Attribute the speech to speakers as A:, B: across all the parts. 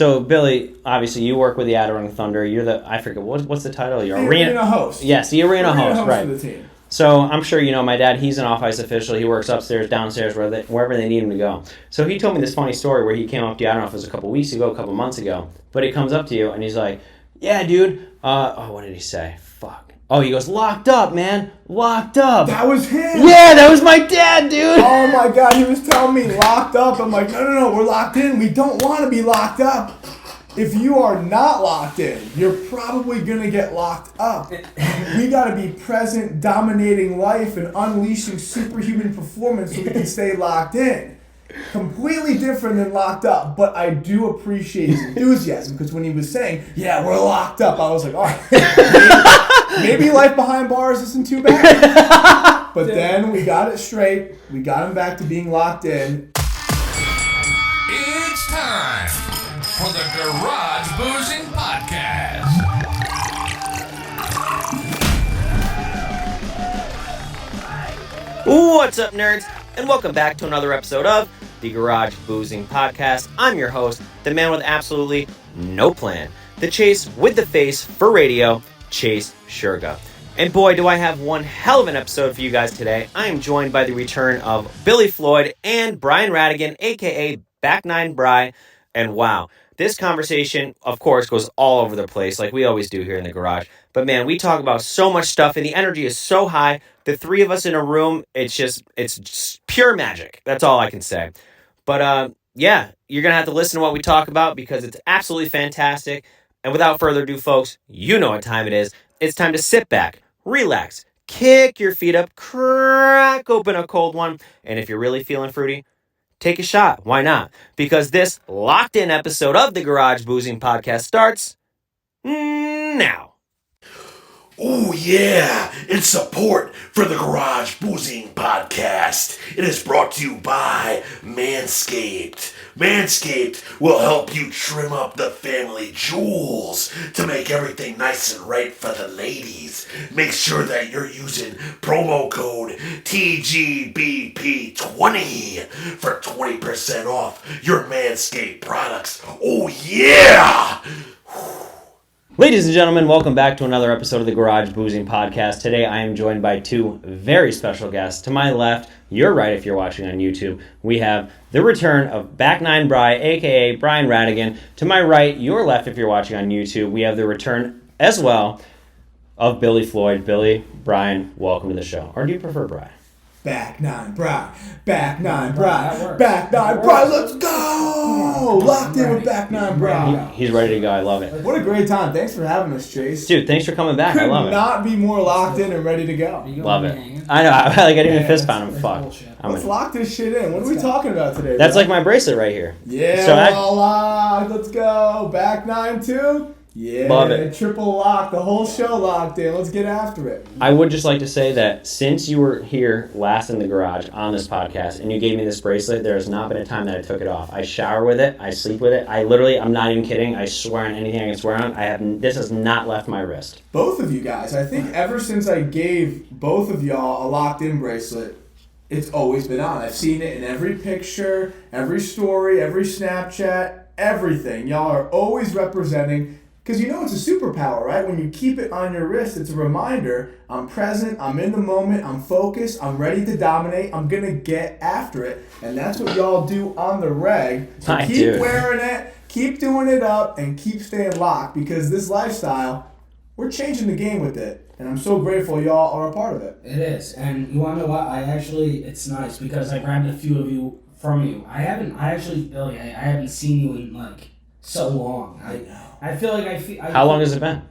A: So, Billy, obviously, you work with the Adirondack Thunder. You're I forget, what's the title?
B: You're arena host.
A: Yes, the arena host, right.
B: For the team.
A: So, I'm sure you know my dad, he's an off-ice official. He works upstairs, downstairs, wherever they need him to go. So, he told me this funny story where he came up to you, I don't know if it was a couple weeks ago, a couple months ago, but he comes up to you and he's like, yeah, dude, what did he say? Fuck. Oh, he goes, locked up, man. Locked up.
B: That was him.
A: Yeah, that was my dad, dude.
B: Oh, my God. He was telling me locked up. I'm like, no. We're locked in. We don't want to be locked up. If you are not locked in, you're probably going to get locked up. We got to be present, dominating life, and unleashing superhuman performance so we can stay locked in. Completely different than locked up, but I do appreciate his enthusiasm because when he was saying, yeah, we're locked up, I was like, all right, maybe life behind bars isn't too bad. But then we got it straight. We got him back to being locked in.
C: It's time for the Garage Boozing Podcast.
A: What's up, nerds? And welcome back to another episode of the Garage Boozing Podcast. I'm your host, the man with absolutely no plan, the Chase with the face for radio, Chase Shurga. And boy, do I have one hell of an episode for you guys today. I am joined by the return of Billy Floyd and Brian Radigan, aka Back9Bri. And wow, this conversation, of course, goes all over the place like we always do here in the garage. But man, we talk about so much stuff and the energy is so high. The three of us in a room, it's just pure magic. That's all I can say. But yeah, you're going to have to listen to what we talk about because it's absolutely fantastic. And without further ado, folks, you know what time it is. It's time to sit back, relax, kick your feet up, crack open a cold one. And if you're really feeling fruity, take a shot. Why not? Because this locked-in episode of the Garage Boozing Podcast starts now.
D: Oh yeah, it's support for the Garage Boozing Podcast. It is brought to you by Manscaped. Manscaped will help you trim up the family jewels to make everything nice and right for the ladies. Make sure that you're using promo code TGBP20 for 20% off your Manscaped products. Oh yeah!
A: Ladies and gentlemen, welcome back to another episode of the Garage Boozing Podcast. Today I am joined by two very special guests. To my left, your right if you're watching on YouTube, we have the return of Back9Bri, aka Brian Radigan. To my right, your left if you're watching on YouTube, we have the return as well of Billy Floyd. Billy, Brian, welcome to the show. Or do you prefer Bri?
B: Back9Bri, Back9Bri, Back9Bri, let's go! Locked in with Back9Bri.
A: He's ready to go, I love it.
B: What a great time. Thanks for having us, Chase.
A: Dude, thanks for coming back, I love it.
B: Could not be more locked in and ready to go.
A: Love it. I know, I didn't even fist pound him, fuck.
B: Let's lock this shit in. What are we talking about today,
A: That's
B: bro?
A: like my bracelet right here.
B: Yeah,
A: so
B: all locked, let's go. Back9-2. Yeah,
A: love it.
B: Triple lock, the whole show locked in. Let's get after it.
A: I would just like to say that since you were here last in the garage on this podcast and you gave me this bracelet, there has not been a time that I took it off. I shower with it. I sleep with it. I'm not even kidding. I swear on anything I can swear on. This has not left my wrist.
B: Both of you guys. I think ever since I gave both of y'all a locked-in bracelet, it's always been on. I've seen it in every picture, every story, every Snapchat, everything. Y'all are always representing. Because you know it's a superpower, right? When you keep it on your wrist, it's a reminder, I'm present, I'm in the moment, I'm focused, I'm ready to dominate, I'm going to get after it. And that's what y'all do on the reg. So keep wearing it, keep doing it up, and keep staying locked. Because this lifestyle, we're changing the game with it. And I'm so grateful y'all are a part of it.
E: It is. And you want to know what? It's nice because I grabbed a few of you from you. Billy, I haven't seen you in so long. I feel like
A: How long has it been?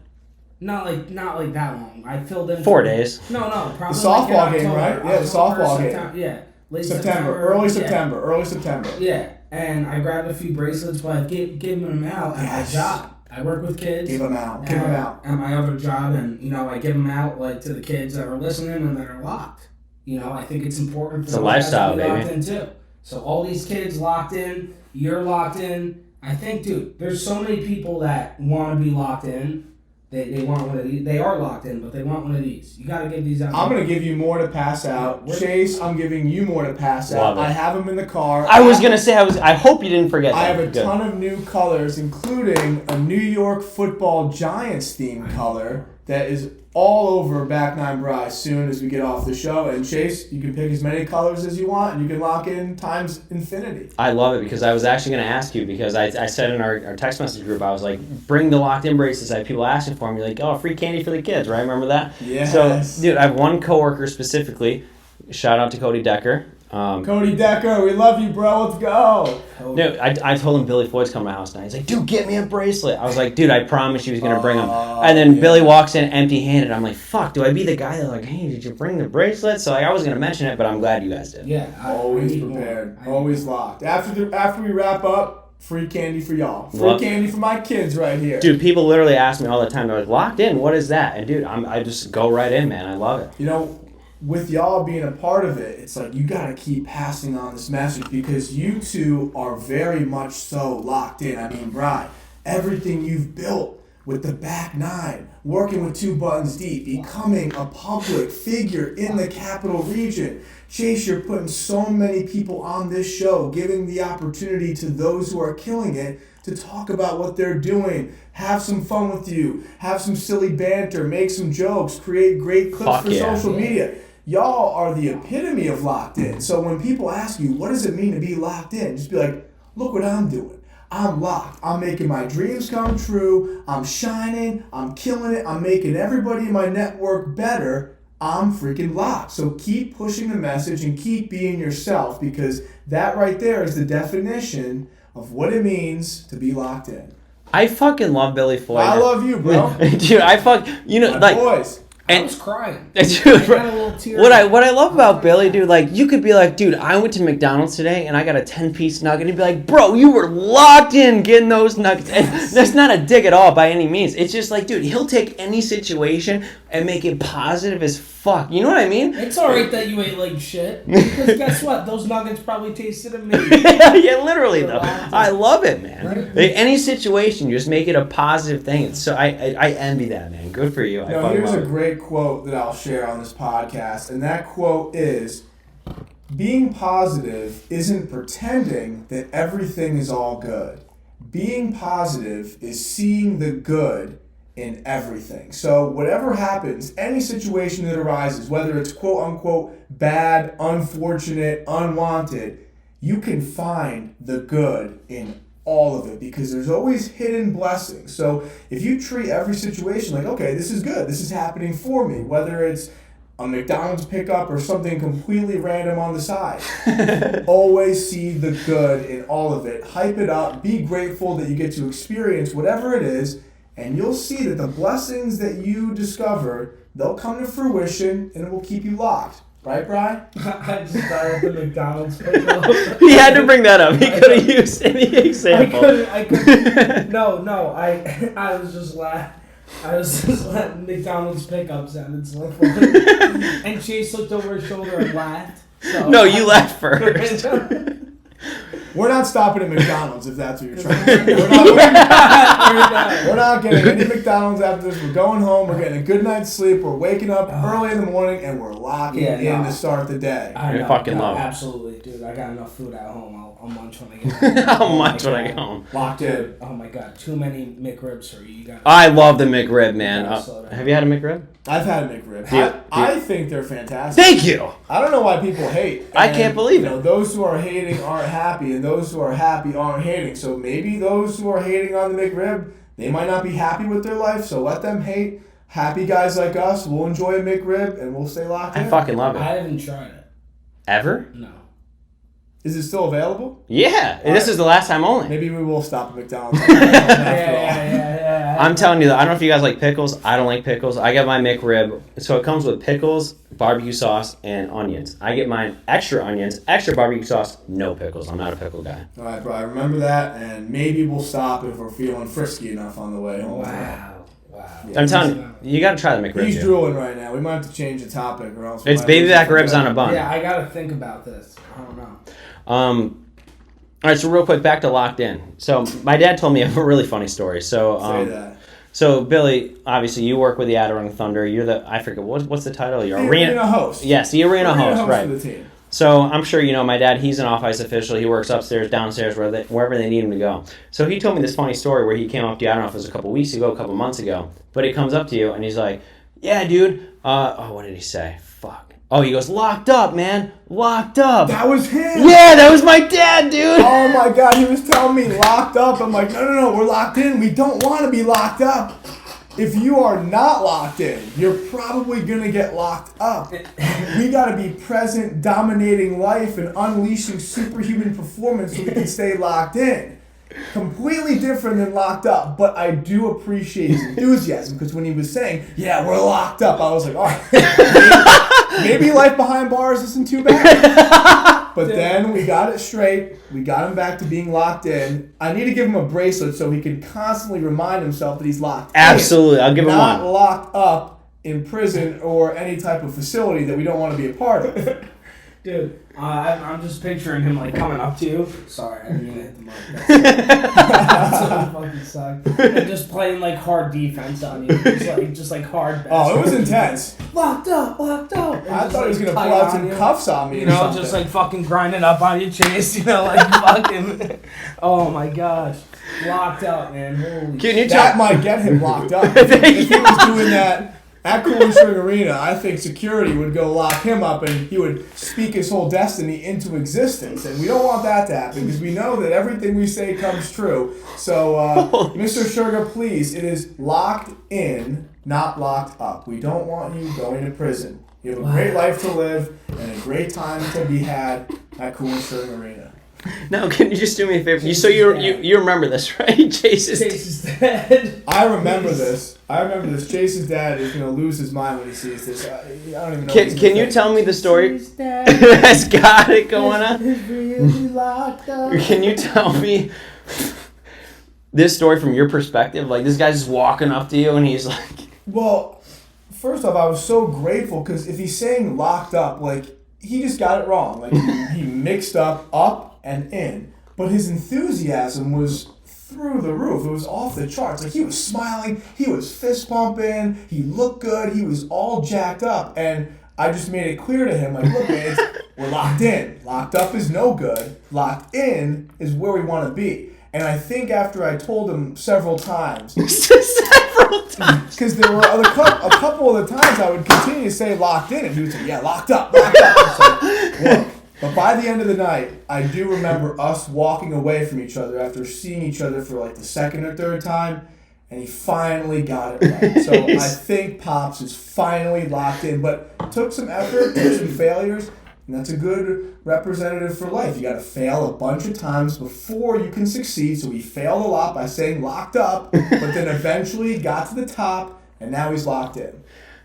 E: Not like that long. I filled in
A: 4 days.
E: No, probably
B: the softball game,
E: October,
B: right? Yeah, the softball game.
E: Yeah, late
B: September, early September.
E: Yeah, and I grabbed a few bracelets, but I gave them out at my job. I work with kids.
B: Give them out.
E: At my other job, and I give them out to the kids that are listening and that are locked. I think it's important for
A: the lifestyle,
E: guys to be
A: baby.
E: locked in too. So all these kids locked in, you're locked in. I think, dude, there's so many people that want to be locked in, They want one of these. They are locked in, but they want one of these. You got to give these out.
B: I'm going to give you more to pass out. Chase, I'm giving you more to pass out. I have them in the car.
A: I was going to say, I hope you didn't forget that.
B: I have a ton of new colors, including a New York Football Giants themed color that is all over Back9Bri as soon as we get off the show. And Chase, you can pick as many colors as you want, and you can lock in times infinity.
A: I love it because I was actually going to ask you because I said in our text message group, I was like, bring the locked-in bracelets. I have people asking for them. You're like, oh, free candy for the kids, right? Remember that?
B: Yes.
A: So, dude, I have one coworker specifically. Shout out to Cody Decker.
B: Cody Decker, we love you, bro. Let's go.
A: No, I told him Billy Floyd's coming to my house now. He's like, dude, get me a bracelet. I was like, dude, I promised you he was going to bring them. And then Billy walks in empty-handed. I'm like, fuck, do I be the guy that's like, hey, did you bring the bracelet? So I was going to mention it, but I'm glad you guys did.
E: Yeah.
B: Always prepared. Always locked. After we wrap up, free candy for y'all. Free candy for my kids right here.
A: Dude, people literally ask me all the time. They're like, locked in, what is that? And dude, I just go right in, man. I love it.
B: You know, with y'all being a part of it, it's like you got to keep passing on this message because you two are very much so locked in. I mean, Bri, everything you've built with the Back9, working with TwoButtonsDeep, becoming a public figure in the capital region. Chase, you're putting so many people on this show, giving the opportunity to those who are killing it to talk about what they're doing, have some fun with you, have some silly banter, make some jokes, create great clips for social media. Y'all are the epitome of locked in. So when people ask you, what does it mean to be locked in? Just be like, look what I'm doing. I'm locked. I'm making my dreams come true. I'm shining. I'm killing it. I'm making everybody in my network better. I'm freaking locked. So keep pushing the message and keep being yourself because that right there is the definition of what it means to be locked in.
A: I fucking love Billy Floyd.
B: I love you, bro.
A: Dude, my
B: boys.
A: And
E: I was crying.
A: Dude,
E: I got a little tear.
A: what I love about Billy, dude, like you could be like, dude, I went to McDonald's today and I got a 10-piece nugget. And he'd be like, bro, you were locked in getting those nuggets. And that's not a dig at all by any means. It's just like, dude, he'll take any situation and make it positive as fuck. You know what I mean?
E: It's alright that you ate like shit. Because guess what? Those nuggets probably tasted amazing.
A: Yeah, literally though. I love it, man.
E: Right?
A: Like, any situation, you just make it a positive thing. So I envy that, man. Good for you.
B: Here's a great quote that I'll share on this podcast, and that quote is, being positive isn't pretending that everything is all good. Being positive is seeing the good in everything. So whatever happens, any situation that arises, whether it's quote unquote bad, unfortunate, unwanted, you can find the good in all of it because there's always hidden blessings. So if you treat every situation like, okay, this is good, this is happening for me, whether it's a McDonald's pickup or something completely random on the side, always see the good in all of it. Hype it up, be grateful that you get to experience whatever it is, and you'll see that the blessings that you discover, they'll come to fruition and it will keep you locked. Right, Brian?
E: I just died at the McDonald's pickup.
A: He had to bring that up. He could have used any example.
E: I couldn't. No. I was just laughing. McDonald's pickup sounded so funny. And Chase looked over his shoulder and laughed. So
A: No, you laughed first.
B: We're not stopping at McDonald's if that's what you're trying to do. We're not getting any McDonald's after this. We're going home. We're getting a good night's sleep. We're waking up early in the morning and we're locking in to start the day.
A: I fucking love it.
E: Absolutely, dude. I got enough food at home. I'll munch when I get home.
A: How much when I get home?
B: Locked in.
E: Oh my god, too many McRibs for you.
A: I love the McRib, man. Have you had a McRib?
B: I've had a McRib. I think they're fantastic.
A: Thank you.
B: I don't know why people hate.
A: I can't believe it.
B: Those who are hating aren't happy, and those who are happy aren't hating. So maybe those who are hating on the McRib, they might not be happy with their life, so let them hate. Happy guys like us, we'll enjoy a McRib, and we'll stay locked in.
A: I fucking love it.
E: I haven't tried it.
A: Ever?
E: No.
B: Is it still available?
A: Yeah. This is the last time only.
B: Maybe we will stop at McDonald's.
E: Yeah.
A: I'm telling you, I don't know if you guys like pickles. I don't like pickles. I get my McRib. So it comes with pickles, barbecue sauce, and onions. I get mine extra onions, extra barbecue sauce, no pickles. I'm not a pickle guy.
B: All right, bro. I remember that, and maybe we'll stop if we're feeling frisky enough on the way home.
E: Wow.
A: Yeah, I'm telling you got to try the McRib.
B: He's drooling right now. We might have to change the topic, or else
A: it's baby back ribs on a bun.
E: Yeah, I gotta think about this. I don't know.
A: All right, so real quick, back to Locked In. So my dad told me a really funny story. So
B: say that.
A: So, Billy, obviously, you work with the Adirondack Thunder. You're I forget, what's the title? You're
B: the arena host.
A: Yes, the arena host, right.
B: For the team.
A: So, I'm sure you know my dad, he's an off-ice official. He works upstairs, downstairs, wherever they need him to go. So, he told me this funny story where he came up to you, I don't know if it was a couple weeks ago, a couple months ago, but he comes up to you and he's like, yeah, dude, what did he say? Fuck. Oh, he goes, locked up, man. Locked up.
B: That was him.
A: Yeah, that was my dad, dude.
B: Oh my God, he was telling me locked up. I'm like, no, we're locked in. We don't want to be locked up. If you are not locked in, you're probably going to get locked up. We got to be present, dominating life, and unleashing superhuman performance so we can stay locked in. Completely different than locked up, but I do appreciate his enthusiasm because when he was saying, yeah, we're locked up, I was like, all right, maybe life behind bars isn't too bad. But then we got it straight. We got him back to being locked in. I need to give him a bracelet so he can constantly remind himself that he's locked
A: Absolutely.
B: in.
A: I'll give him one.
B: Not locked up in prison or any type of facility that we don't want to be a part of.
E: Dude, I'm just picturing him like coming up to you. Sorry, I didn't mean to hit the mic. That's so fucking sucked. And just playing like hard defense on you, just like hard.
B: Oh, it was intense.
E: Locked up.
B: I thought he was gonna pull out some cuffs on me.
E: You know, just like fucking grinding up on your chest. You know, like fucking. Oh my gosh, locked up, man. Holy.
A: Can you
B: that might get him locked up. If he was doing that at Coolin String Arena, I think security would go lock him up and he would speak his whole destiny into existence. And we don't want that to happen because we know that everything we say comes true. So, Mr. Sugar, please, it is locked in, not locked up. We don't want you going to prison. You have a great life to live and a great time to be had at Coolin String Arena.
A: No, can you just do me a favor? You remember this, right? Chase is
E: dead.
B: I remember this. Chase's dad is going to lose his mind when he sees this. I don't even know.
A: Can you tell me the story? That's got it going on.
E: Really locked up.
A: Can you tell me this story from your perspective? Like, this guy's just walking up to you and he's like...
B: Well, first off, I was so grateful because if he's saying locked up, like, he just got it wrong. Like, he mixed up and in. But his enthusiasm was through the roof. It was off the charts. Like, he was smiling, he was fist pumping, he looked good, he was all jacked up. And I just made it clear to him, like, look, man, we're locked in. Locked up is no good. Locked in is where we want to be. And I think after I told him several times, because there were a couple of the times I would continue to say locked in, and he would say, yeah, locked up. It's like, whoa. But by the end of the night, I do remember us walking away from each other after seeing each other for like the second or third time, and he finally got it right. So I think Pops is finally locked in, but it took some effort, took some failures, and that's a good representative for life. You got to fail a bunch of times before you can succeed. So he failed a lot by saying locked up, but then eventually got to the top, and now he's locked in.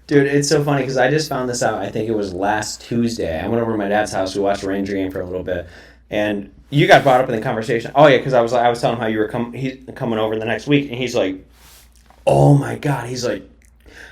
A: Dude, it's so funny because I just found this out. I think it was last Tuesday. I went over to my dad's house. We watched a Ranger game for a little bit, and you got brought up in the conversation. Oh yeah, because I was telling him how you were coming over the next week, and he's like, "Oh my God!" He's like,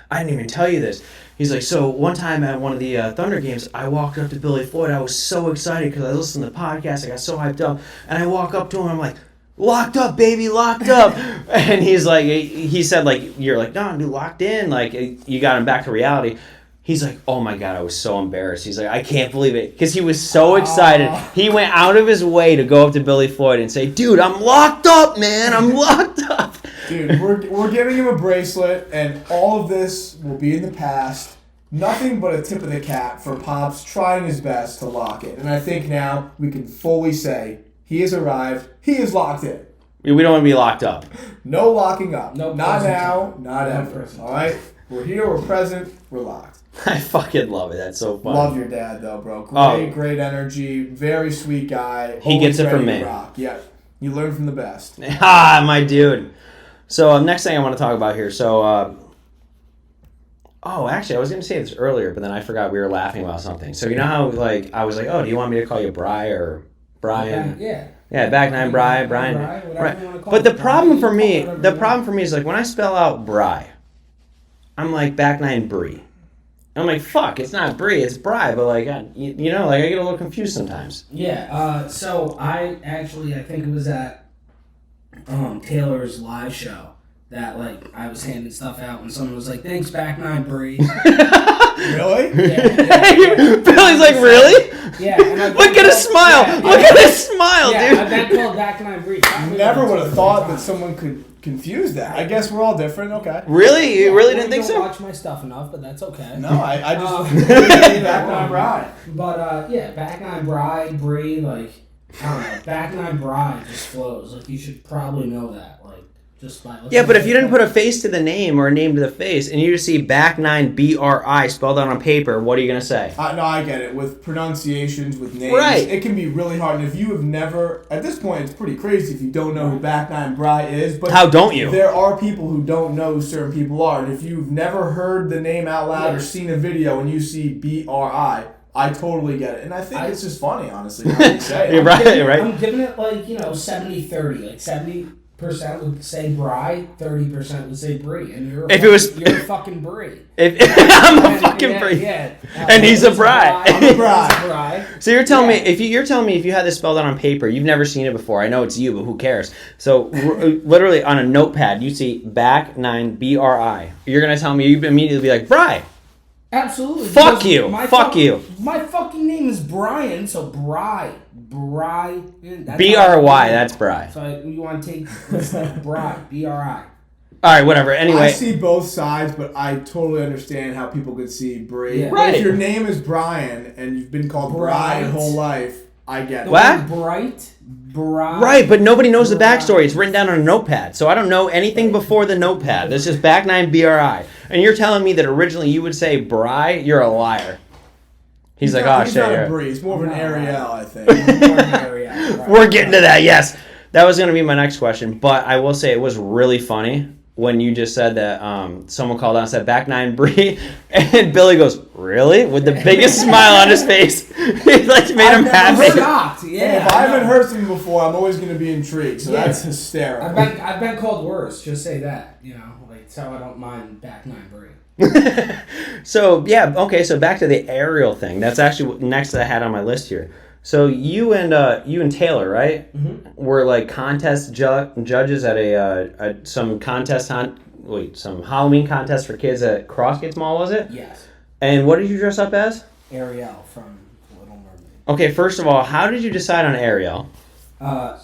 A: "I didn't even tell you this." He's like, "So one time at one of the Thunder games, I walked up to Billy Floyd. I was so excited because I listened to the podcast. I got so hyped up, and I walk up to him. I'm like, locked up, baby, locked up." And he's like, he said, like, you're like, no, dude, locked in. Like, you got him back to reality. He's like, oh my God, I was so embarrassed. He's like, I can't believe it. Because he was so excited. He went out of his way to go up to Billy Floyd and say, dude, I'm locked up, man. I'm locked up.
B: Dude, we're giving him a bracelet, and all of this will be in the past. Nothing but a tip of the cap for Pops trying his best to lock it. And I think now we can fully say he has arrived. He is locked in.
A: We don't want to be locked up.
B: No locking up.
E: No
B: not
E: present.
B: now, not ever.
E: present.
B: All right? We're here, we're present, we're locked.
A: I fucking love it. That's so fun.
B: Love your dad, though, bro. Great energy. Very sweet guy.
A: He gets it from
B: ready
A: me.
B: to rock. Yeah. You learn from the best.
A: My dude. So next thing I want to talk about here. So, actually, I was going to say this earlier, but then I forgot we were laughing about something. So you know how, like, I was like, oh, do you want me to call you Bri or Brian?
E: Yeah.
A: Yeah, Back9Bri, Brian. Right. But the problem for me is, like, when I spell out Bri, I'm like Back9Bri. I'm like, fuck, it's not Bri, it's Bri, but like, you know, like I get a little confused sometimes.
E: Yeah, so I think it was at Taylor's live show that like I was handing stuff out and someone was like, "Thanks, Back9Bri."
B: Really?
E: Yeah.
A: Billy's like, really?
E: Yeah. And
A: Look at his smile.
E: Yeah,
A: Look at his smile,
E: yeah,
A: dude.
E: I've been called Back9Bri.
B: Never would have thought that someone could confuse that. I guess we're all different. Okay.
A: Really? You really didn't think
E: don't
A: so?
E: watch my stuff enough, but that's okay.
B: No, I just Back9Bri.
E: But yeah, Back9Bri, Bri, like I don't know, Back9Bri just flows. Like you should probably know that. Like just by looking
A: Yeah, but
E: at
A: if you didn't put a face to the name or a name to the face, and you just see Back9Bri spelled out on paper, what are you gonna say?
B: No, I get it. With pronunciations, with names,
A: Right.
B: it can be really hard. And if you have never, at this point, it's pretty crazy if you don't know who Back9Bri is. But
A: How don't you?
B: There are people who don't know who certain people are. And if you've never heard the name out loud or seen a video and you see BRI, I totally get it. And I think it's just funny, honestly. How you say it.
A: You're right.
E: I'm giving it like 70-30, like 70% would say Bri, 30% would say Bri, and you're a fucking Bri.
A: I'm a fucking Bri.
E: Yeah.
A: And he's a Bri.
B: I'm a Bri.
A: So you're telling me if you had this spelled out on paper, you've never seen it before. I know it's you, but who cares? So literally on a notepad, you see Back9Bri. You're gonna tell me you'd immediately be like Bri.
E: Absolutely.
A: Fuck you. Fuck you.
E: My fucking name is Brian, so Bri.
A: B-R-Y, that's Bri.
E: So you want to take Bri, B-R-I.
A: Alright, whatever. Anyway.
B: I see both sides, but I totally understand how people could see Bri.
E: Yeah.
A: Right.
B: If your name is Brian and you've been called Bri your whole life, I get it.
A: What?
E: Bright,
A: Right, but nobody knows the backstory. It's written down on a notepad. So I don't know anything before the notepad. That's just Back9Bri. And you're telling me that originally you would say Bri? You're a liar. He's like, oh,
B: he's
A: shit.
B: not
A: Yeah.
B: a Bri. He's more of an Ariel, I think.
A: We're getting to that, yes. That was going to be my next question. But I will say it was really funny when you just said that someone called out and said Back9Bri. And Billy goes, really? With the biggest smile on his face. It like made him happy.
E: I'm shocked, yeah.
B: If I haven't heard something before, I'm always going to be intrigued. So that's hysterical.
E: I've been called worse. Just say that, like so I don't mind Back9Bri.
A: So yeah, okay. So back to the aerial thing. That's actually next that I had on my list here. So you and Taylor, right?
E: Mm-hmm.
A: Were like contest judges at some some Halloween contest for kids at Crossgates Mall, was it?
E: Yes.
A: And what did you dress up as?
E: Ariel from Little Mermaid.
A: Okay, first of all, how did you decide on Ariel?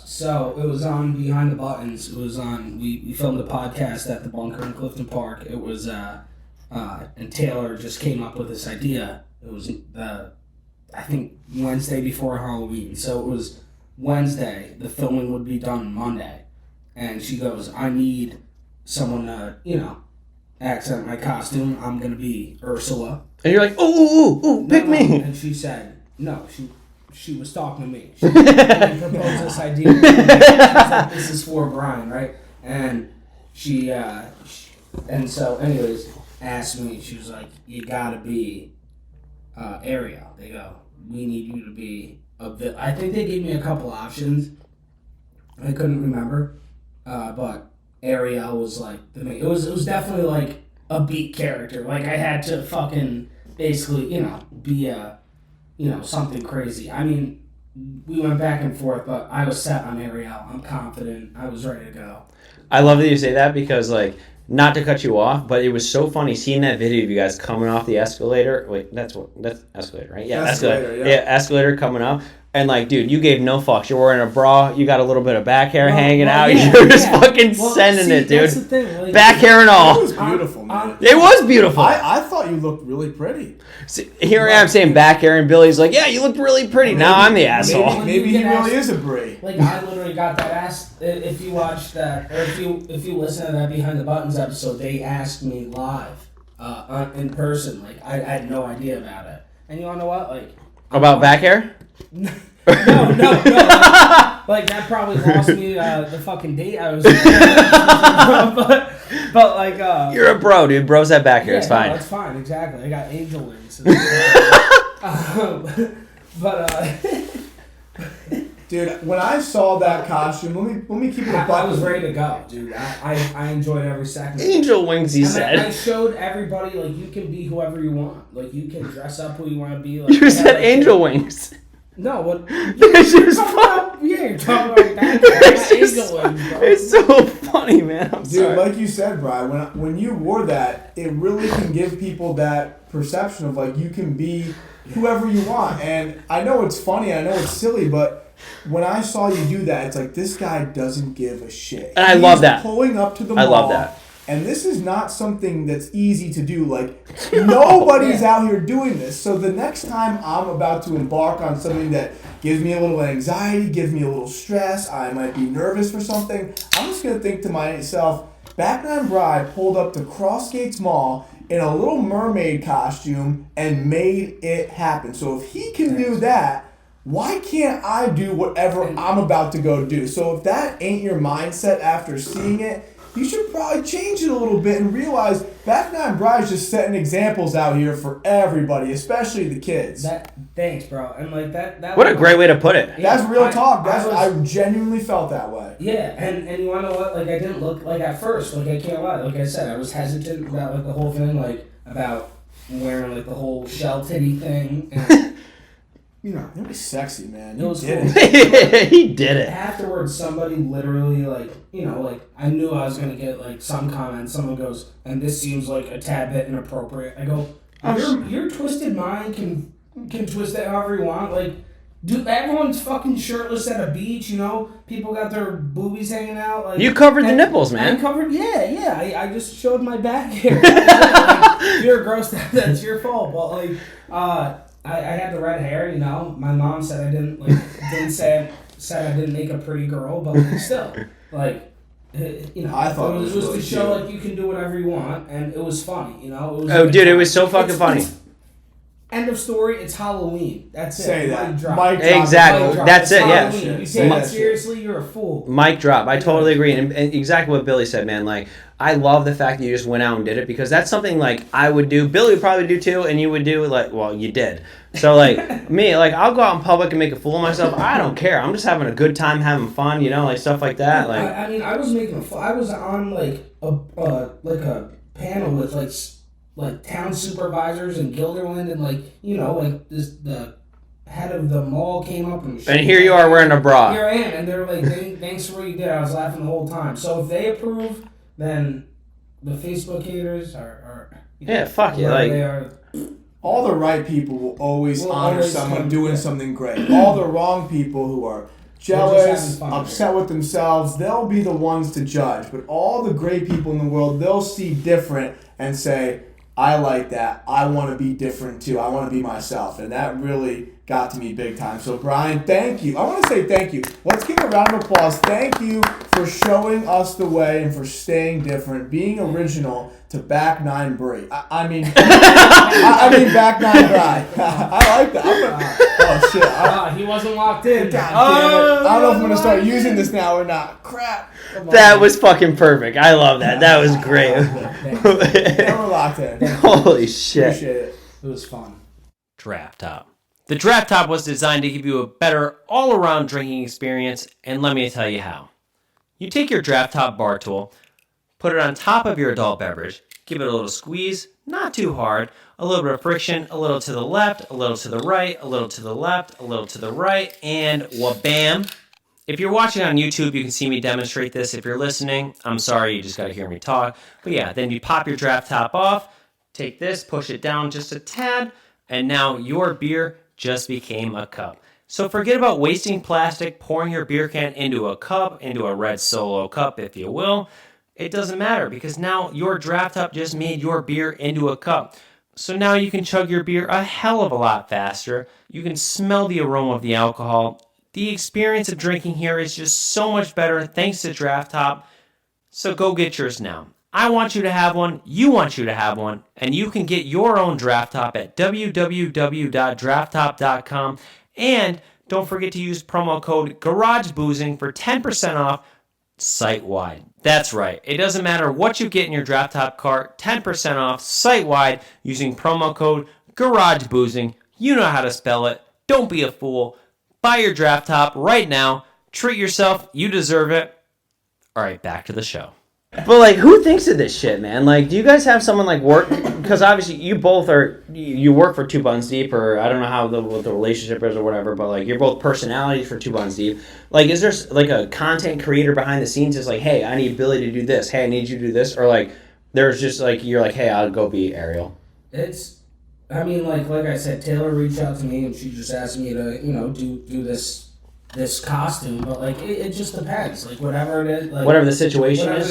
E: So it was on Behind the Buttons. It was on. We filmed a podcast at the Bunker in Clifton Park. It was and Taylor just came up with this idea. It was I think Wednesday before Halloween. So it was Wednesday. The filming would be done Monday, and she goes, "I need someone to accent my costume. I'm gonna be Ursula."
A: And you're like, ooh, pick me.
E: And she said, no. She was talking to me. She proposed this idea. She said, this is for Brian, right? And she and so anyways, asked me, she was like, you gotta be Ariel. They go, we need you to be I think they gave me a couple options. I couldn't remember. But Ariel was like the main. It was definitely like a beat character. Like I had to fucking basically, be something crazy. I mean, we went back and forth, but I was set on Ariel. I'm confident. I was ready to go.
A: I love that you say that because, like, not to cut you off, but it was so funny seeing that video of you guys coming off the escalator. Wait, that's escalator, right? Yeah, escalator. Yeah, escalator coming up. And, like, dude, you gave no fucks. You're wearing a bra. You got a little bit of back hair hanging out.
E: Yeah,
A: You're just fucking sending it, dude.
E: That's the thing. Like,
A: back hair and
B: It
A: all.
B: was beautiful, man.
A: It was beautiful.
B: I thought you looked really pretty.
A: See, here I am saying back hair, and Billy's like, yeah, you looked really pretty. Now I'm the asshole.
B: Maybe he really is a Bri.
E: Like, I literally got that asked. If you watch that, or if you listen to that Behind the Buttons episode, they asked me live, in person. Like, I had no idea about it. And you wanna know what? Like,
A: About back hair?
E: No. Like that probably lost me the fucking date I was. but like.
A: You're a bro, dude. Bros have back hair. It's fine.
E: No, it's fine. Exactly. I got angel wings.
B: Dude, when I saw that costume, let me keep it a buck.
E: I was ready to go, dude. I enjoyed every second.
A: Angel wings, he said.
E: I showed everybody like you can be whoever you want. Like you can dress up who you want to be. Like
A: You said angel wings.
E: No, what?
A: It's just fun.
E: Yeah, Yeah, you're talking about backpacks.
A: It's so funny, man. I'm
B: Dude,
A: sorry.
B: like you said, Brian, when you wore that, it really can give people that perception of like you can be whoever you want. And I know it's funny, I know it's silly, but when I saw you do that, it's like this guy doesn't give a shit.
A: And I love that.
B: Pulling up to the mall.
A: I love that.
B: And this is not something that's easy to do. Like, nobody's out here doing this. So the next time I'm about to embark on something that gives me a little anxiety, gives me a little stress, I might be nervous for something, I'm just going to think to myself, Back9Bri pulled up to Crossgates Mall in a little mermaid costume and made it happen. So if he can do that, why can't I do whatever I'm about to go do? So if that ain't your mindset after seeing it, you should probably change it a little bit and realize Back9Bri is just setting examples out here for everybody, especially the kids.
E: Thanks, bro. And like that.
A: What a great way to put it.
B: That's real talk.
E: I
B: I genuinely felt that way.
E: Yeah, and you wanna know what? Like I didn't look like at first. Like I can't lie. Like I said, I was hesitant about like the whole thing, like about wearing like the whole shell titty thing. And, you know,
B: It was sexy, man.
E: It was
B: did
E: cool.
B: it.
A: He did it.
E: afterwards, somebody literally like like I knew I was gonna get like some comment. Someone goes, and this seems like a tad bit inappropriate. I go, your twisted mind can twist it however you want. Like, dude, everyone's fucking shirtless at a beach. People got their boobies hanging out. Like
A: You covered the nipples, man.
E: I covered, yeah. I just showed my back hair. Like, you're gross. That's your fault. But like, I had the red hair. My mom said I didn't said I didn't make a pretty girl, but like, still, like,
B: I thought
E: it was
B: really
E: to show
B: cute.
E: like you can do whatever you want, and it was funny. It was
A: Oh,
E: like,
A: dude, it was so fucking funny.
E: End of story. It's Halloween. That's it.
B: Say that.
E: Mic drop.
B: Mic drop.
A: Exactly.
E: Mic drop.
A: That's
E: It's
A: it, yeah.
E: Halloween. You
B: Say
E: take
B: that
E: it
B: shit.
E: seriously, you're a fool.
A: Mic drop. I totally agree. And exactly what Billy said, man. Like, I love the fact that you just went out and did it because that's something like I would do. Billy would probably do too, and you would do like, well, you did. So like me, like I'll go out in public and make a fool of myself. I don't care. I'm just having a good time, having fun, like stuff like that. Like
E: I mean, I was making a fool. I was on like a panel with like town supervisors in Guilderland, and the head of the mall came up and
A: here you are wearing a bra.
E: Here I am, and they're like, thanks for what you did. I was laughing the whole time. So if they approve, then the Facebook haters are
A: Yeah, fuck yeah,
E: whoever
A: like-
E: they are.
B: All the right people will always
E: Will
B: honor
E: always
B: someone
E: come-
B: doing
E: yeah.
B: something great. All the wrong people who are
E: having
B: jealous,
E: fun.
B: upset with themselves, they'll be the ones to judge. But all the great people in the world, they'll see different and say, I like that. I want to be different too. I want to be myself. And that really got to me big time. So, Brian, thank you. I want to say thank you. Let's give a round of applause. Thank you for showing us the way and for staying different, being original to Back9Bri. I mean Back9Bri. I like that. Oh, shit.
E: He wasn't locked in.
B: God damn it. I don't know if I'm going to start using this now or not. Crap. Come on.
A: That was fucking perfect. I love that. That was great.
B: Now we're locked in.
A: Holy shit.
B: Appreciate it.
E: It was fun.
A: Draft Top. The Draft Top was designed to give you a better all-around drinking experience, and let me tell you how. You take your Draft Top bar tool, put it on top of your adult beverage, give it a little squeeze, not too hard, a little bit of friction, a little to the left, a little to the right, a little to the left, a little to the right, and wha-bam. If you're watching on YouTube, you can see me demonstrate this. If you're listening, I'm sorry, you just got to hear me talk. But yeah, then you pop your Draft Top off, take this, push it down just a tad, and now your beer just became a cup. So forget about wasting plastic, pouring your beer can into a cup, into a red Solo cup, if you will. It doesn't matter because now your Draft Top just made your beer into a cup. So now you can chug your beer a hell of a lot faster. You can smell the aroma of the alcohol. The experience of drinking here is just so much better thanks to Draft Top. So go get yours now. I want you to have one, you want you to have one, and you can get your own Draft Top at www.drafttop.com. And don't forget to use promo code GarageBoozing for 10% off site-wide. That's right. It doesn't matter what you get in your Draft Top cart, 10% off site-wide using promo code GarageBoozing. You know how to spell it. Don't be a fool. Buy your Draft Top right now. Treat yourself. You deserve it. All right, back to the show. But, like, who thinks of this shit, man? Like, do you guys have someone, like, work? Because, obviously, you both are... You work for Two Buttons Deep, or I don't know how what the relationship is or whatever, but, like, you're both personalities for Two Buttons Deep. Like, is there, like, a content creator behind the scenes that's like, hey, I need Billy to do this. Hey, I need you to do this. Or, like, there's just, like, you're like, hey, I'll go be Ariel.
E: I mean, like I said, Taylor reached out to me, and she just asked me to, do this costume, but like it just depends, like whatever it is, like
A: whatever the situation
E: is,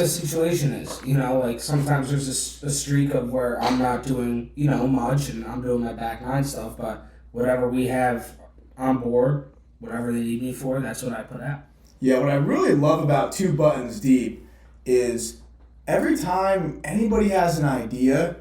E: like sometimes there's a streak of where I'm not doing much and I'm doing my back nine stuff, but whatever we have on board, whatever they need me for, that's what I put out.
B: Yeah, what I really love about Two Buttons Deep is every time anybody has an idea,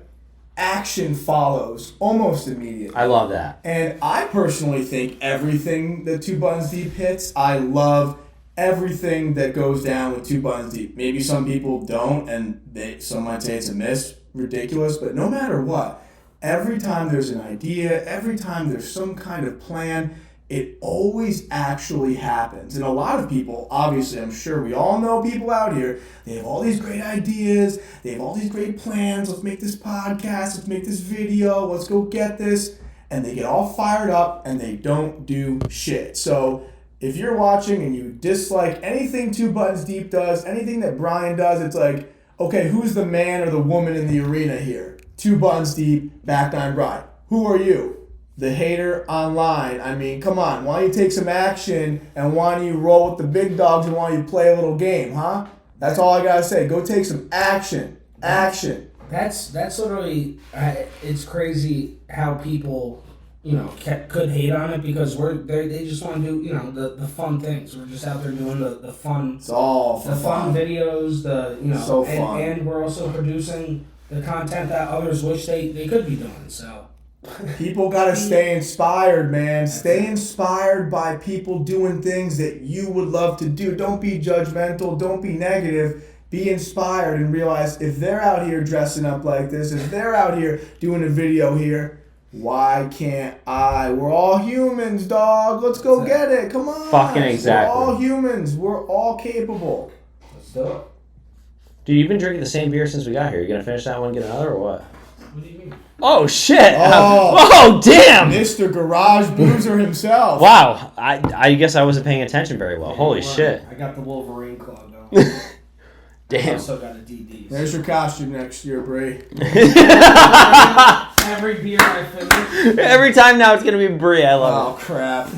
B: action follows almost immediately.
A: I love that.
B: And I personally think everything that Two Buttons Deep hits, I love everything that goes down with Two Buttons Deep. Maybe some people don't, and some might say it's a miss, ridiculous, but no matter what, every time there's an idea, every time there's some kind of plan, it always actually happens. And a lot of people, obviously, I'm sure we all know people out here, they have all these great ideas, they have all these great plans, let's make this podcast, let's make this video, let's go get this, and they get all fired up and they don't do shit. So if you're watching and you dislike anything Two Buttons Deep does, anything that Brian does, it's like, okay, who's the man or the woman in the arena here? Two Buttons Deep, Back9Bri. Who are you? The hater online. I mean, come on. Why don't you take some action and why don't you roll with the big dogs and why don't you play a little game, huh? That's all I gotta say. Go take some action. Action.
E: That's literally. It's crazy how people, could hate on it because they just want to do the fun things. We're just out there doing the fun.
B: It's all
E: the fun videos.
B: So fun.
E: And we're also producing the content that others wish they could be doing. So.
B: People gotta stay inspired, man. Stay inspired by people doing things that you would love to do. Don't be judgmental. Don't be negative. Be inspired and realize if they're out here dressing up like this, if they're out here doing a video here, why can't I? We're all humans, dog. Let's go get it. Come on.
A: Fucking exactly.
B: We're all humans. We're all capable.
E: Let's do it.
A: Dude, you've been drinking the same beer since we got here. You gonna finish that one and get another or what?
E: What do you mean?
A: Oh shit!
B: Oh
A: damn!
B: Mr. Garage Boozer himself.
A: Wow, I guess I wasn't paying attention very well. Holy shit!
E: I got the Wolverine Club though.
A: Damn.
E: I also got a DD.
B: There's your costume next year, Bri.
E: Every beer I finish.
A: Every time now it's gonna be Bri. I love
B: Oh crap.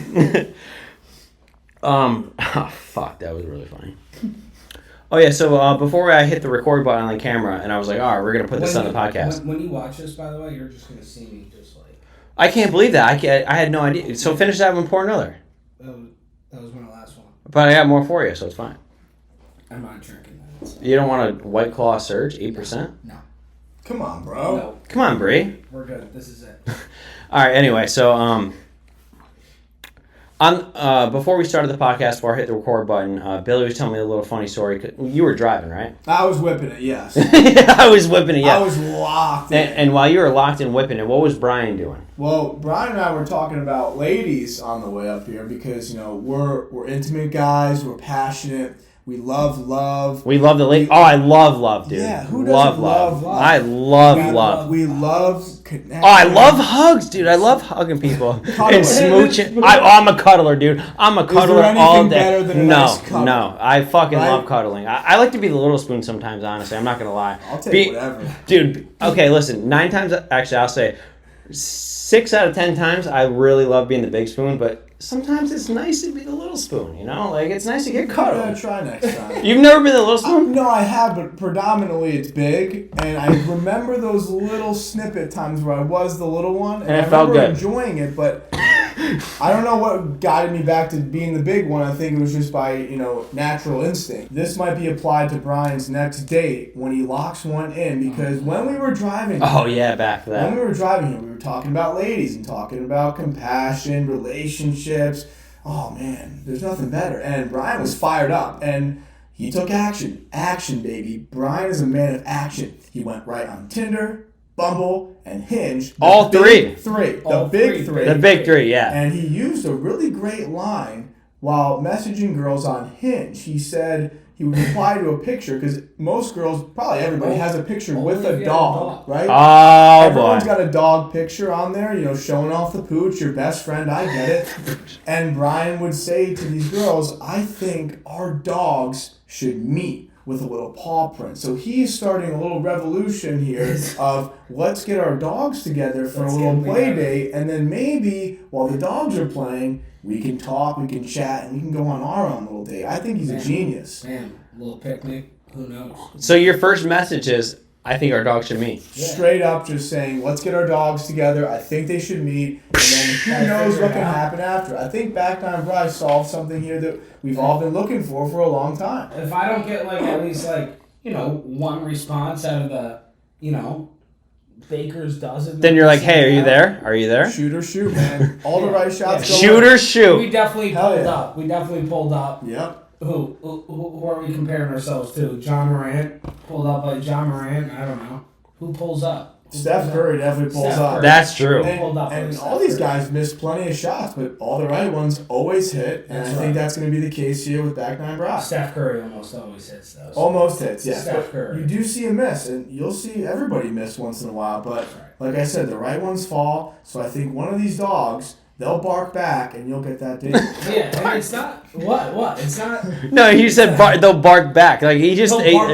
A: Oh fuck, that was really funny. Oh yeah, so before I hit the record button on the camera, and I was like, all right, we're gonna put this on the podcast.
E: When you watch this, by the way, you're just gonna see me just like.
A: I can't believe that. I had no idea. So finish that one, pour another.
E: That was my last one.
A: But I got more for you, so it's fine.
E: I'm not drinking that. So.
A: You don't want a White Claw Surge, 8%?
E: No.
B: Come on, bro.
E: No.
A: Come on, Bri.
E: We're good. This is it.
A: All right. Anyway, so before we started the podcast, before I hit the record button, Billy was telling me a little funny story. You were driving, right?
B: I was whipping it, yes.
A: I was whipping it, yeah.
B: I was locked in.
A: And while you were locked in whipping it, what was Brian doing?
B: Well, Brian and I were talking about ladies on the way up here because, we're intimate guys, we're passionate, we love love.
A: We love the lady. Oh, I love love, dude.
B: Yeah, who doesn't love love?
A: I love love.
B: We love connection.
A: Oh, I love hugs, dude. I love hugging people and smooching. I'm a cuddler, dude. I'm a cuddler all day.
B: Better than a nice cuddle?
A: No. I fucking love cuddling. I like to be the little spoon sometimes, honestly. I'm not going to lie.
B: I'll take whatever.
A: Dude, okay, listen. 9 times, actually, I'll say 6 out of 10 times, I really love being the big spoon, but sometimes it's nice to be the little spoon, Like, it's nice to get cuddled.
B: I'm going to try next time.
A: You've never been the little spoon?
B: No, I have, but predominantly it's big. And I remember those little snippet times where I was the little one. And
A: it
B: I
A: felt
B: remember
A: good.
B: Enjoying it, but I don't know what guided me back to being the big one. I think it was just by, natural instinct. This might be applied to Brian's next date when he locks one in, because when we were driving...
A: Oh, yeah, back to that.
B: When we were driving here, we were talking about ladies and talking about compassion, relationships. Oh, man, there's nothing better. And Brian was fired up, and he took action. Action, baby. Brian is a man of action. He went right on Tinder, Bumble, and Hinge.
A: All three.
B: The big three.
A: The big three, yeah.
B: And he used a really great line while messaging girls on Hinge. He said he would reply to a picture, because most girls, probably everybody, has a picture with a dog, right?
A: Oh,
B: Everyone's
A: boy.
B: got a dog picture on there, showing off the pooch, your best friend, I get it. And Brian would say to these girls, I think our dogs should meet with a little paw print. So he's starting a little revolution here of let's get our dogs together for a little play date, and then maybe while the dogs are playing, we can talk, we can chat, and we can go on our own little date. I think he's a genius.
E: Man, a little picnic. Who knows?
A: So your first message is, I think our dogs should meet.
B: Yeah. Straight up just saying, let's get our dogs together. I think they should meet. And then who knows what can happen after. I think Back9Bri solved something here that we've all been looking for a long time.
E: If I don't get at least one response out of the, baker's dozen.
A: Then you're like, hey, are you there? Are you there?
B: Shoot or shoot, man. All the right shots go
A: Shoot or shoot.
E: We definitely pulled up. We definitely pulled up.
B: Yep.
E: Who are we comparing ourselves to? John Morant? Pulled up by John Morant? I don't know. Who pulls up?
B: Steph Curry definitely pulls up.
A: That's true.
B: And all these guys missed plenty of shots, but all the right ones always hit. And I think that's going to be the case here with Back9Bri.
E: Steph Curry almost always hits those.
B: Almost hits, yeah.
E: Steph Curry.
B: You do see a miss, and you'll see everybody miss once in a while. But like I said, the right ones fall. So I think one of these dogs, they'll bark back, and you'll get that date.
E: Yeah, and it's not... What? It's not...
A: No, he said they'll bark back. Like, he just ate...
E: Why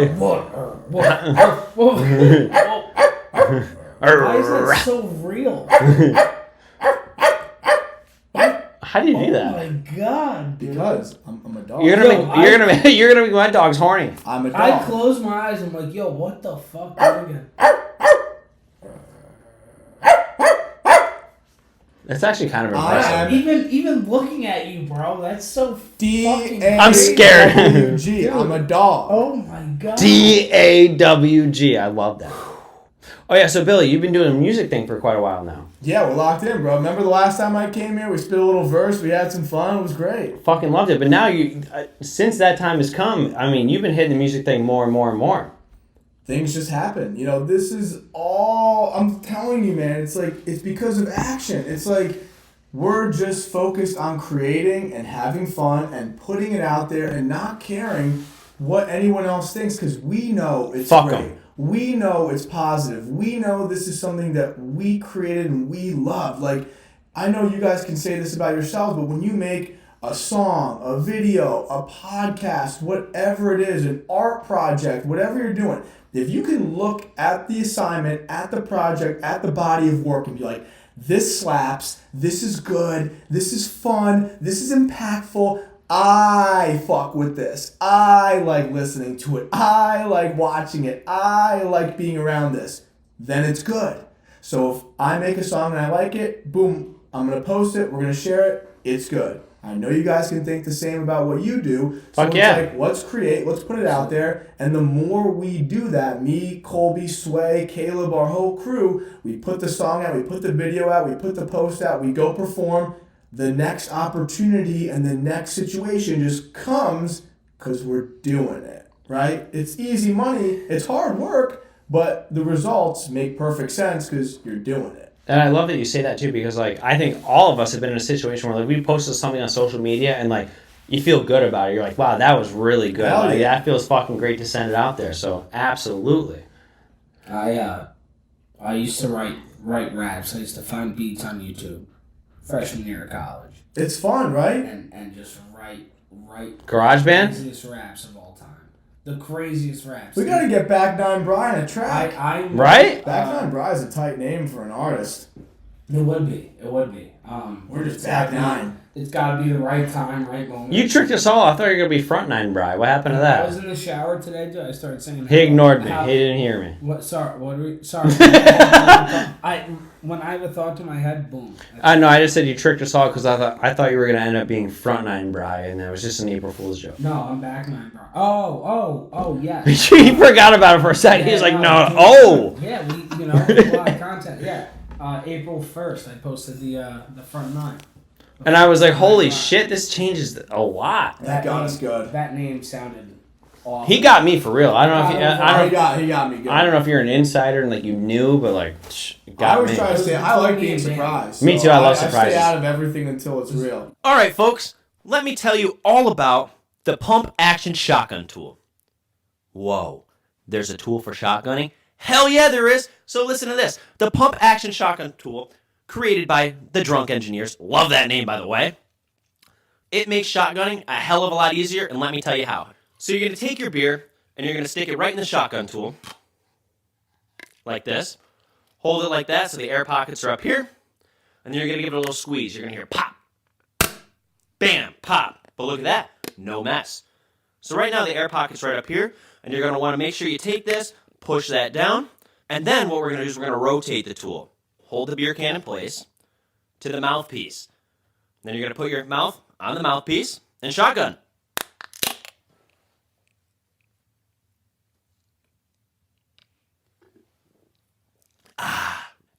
E: is that so real?
A: How do you do that?
E: Oh my god!
B: Because I'm a dog.
A: You're gonna make my dog's horny.
B: I'm a dog.
E: I close my eyes. I'm like, yo, what the fuck? Again?
A: That's actually kind of impressive.
E: Even looking at you, bro, that's so fucking...
A: I'm scared.
B: I'm a dog.
E: Oh my god.
A: DAWG. I love that. Oh yeah, so Billy, you've been doing a music thing for quite a while now.
B: Yeah, we're locked in, bro. Remember the last time I came here? We spit a little verse. We had some fun. It was great.
A: Fucking loved it. But now since that time has come, I mean, you've been hitting the music thing more and more and more.
B: Things just happen. This is all, I'm telling you, man, it's because of action. It's like we're just focused on creating and having fun and putting it out there and not caring what anyone else thinks, because we know it's
A: Fuck
B: great.
A: 'em.
B: We know it's positive. We know this is something that we created and we love. Like, I know you guys can say this about yourselves, but when you make a song, a video, a podcast, whatever it is, an art project, whatever you're doing, if you can look at the assignment, at the project, at the body of work and be like, this slaps, this is good, this is fun, this is impactful, I fuck with this, I like listening to it, I like watching it, I like being around this, then it's good. So if I make a song and I like it, boom, I'm going to post it, we're going to share it, it's good. I know you guys can think the same about what you do. So
A: Fuck
B: it's
A: yeah.
B: like, let's create, let's put it out there. And the more we do that, me, Colby, Sway, Caleb, our whole crew, we put the song out, we put the video out, we put the post out, we go perform. The next opportunity and the next situation just comes because we're doing it, right? It's easy money, it's hard work, but the results make perfect sense because you're doing it.
A: And I love that you say that too, because I think all of us have been in a situation where we posted something on social media and you feel good about it. You're like, wow, that was really good. That feels fucking great to send it out there. So absolutely.
E: I used to write raps. I used to find beats on YouTube freshman year of college.
B: It's fun, right?
E: And just write
A: GarageBand?
E: craziest raps of all time. The craziest raps.
B: We gotta get Back9Bri on a track.
A: Right?
B: Back9Bri is a tight name for an artist.
E: It would be.
B: We're just Back9.
E: It's gotta be the right time, right moment.
A: You tricked us all. I thought you were going to be Front9Bri. What happened to
E: I was
A: that?
E: in the shower today, dude. I started saying...
A: He ignored me. He didn't hear me.
E: What? Sorry. What? Sorry. When I have a thought to my head, boom.
A: I know. I just said you tricked us all because I thought you were going to end up being Front9Bri, and that was just an April Fool's joke.
E: No, I'm Back9Bri. Oh, yeah.
A: He forgot about it for a second. He was like, no.
E: Yeah, a lot of content. Yeah. April 1st, I posted the front 9.
A: And I was like, holy shit, this changes a lot.
B: That gun is good.
E: That name sounded awful.
A: He got me for real. I don't know if
B: He got me good.
A: I don't know if you're an insider and you knew, but it got
B: I was
A: me.
B: trying to say I like being surprised.
A: Me too, I love
B: I
A: surprises.
B: stay out of everything until it's real.
A: All right, folks, let me tell you all about The pump action shotgun tool. Whoa, there's a tool for shotgunning? Hell yeah, there is. So listen to this. The pump action shotgun tool, created by the Drunk Engineers. Love that name, by the way. It makes shotgunning a hell of a lot easier, and let me tell you how. So you're going to take your beer, and you're going to stick it right in the shotgun tool, like this. Hold it like that so the air pockets are up here, and then you're going to give it a little squeeze. You're going to hear pop, bam, pop. But look at that, no mess. So right now the air pocket's right up here, and you're going to want to make sure you take this, push that down, and then what we're going to do is we're going to rotate the tool. Hold the beer can in place to the mouthpiece. Then you're going to put your mouth on the mouthpiece and shotgun.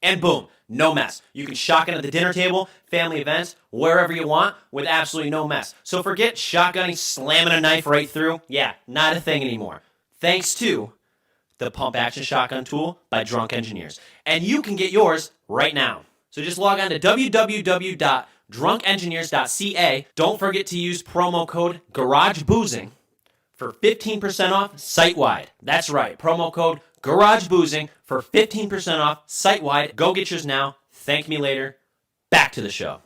A: And boom, no mess. You can shotgun at the dinner table, family events, wherever you want with absolutely no mess. So forget shotgunning, slamming a knife right through. Yeah, not a thing anymore. Thanks to the pump action shotgun tool by Drunk Engineers. And you can get yours right now. So just log on to www.drunkengineers.ca. Don't forget to use promo code GarageBoozing for 15% off site-wide. That's right, promo code GarageBoozing for 15% off site-wide. Go get yours now. Thank me later. Back to the show.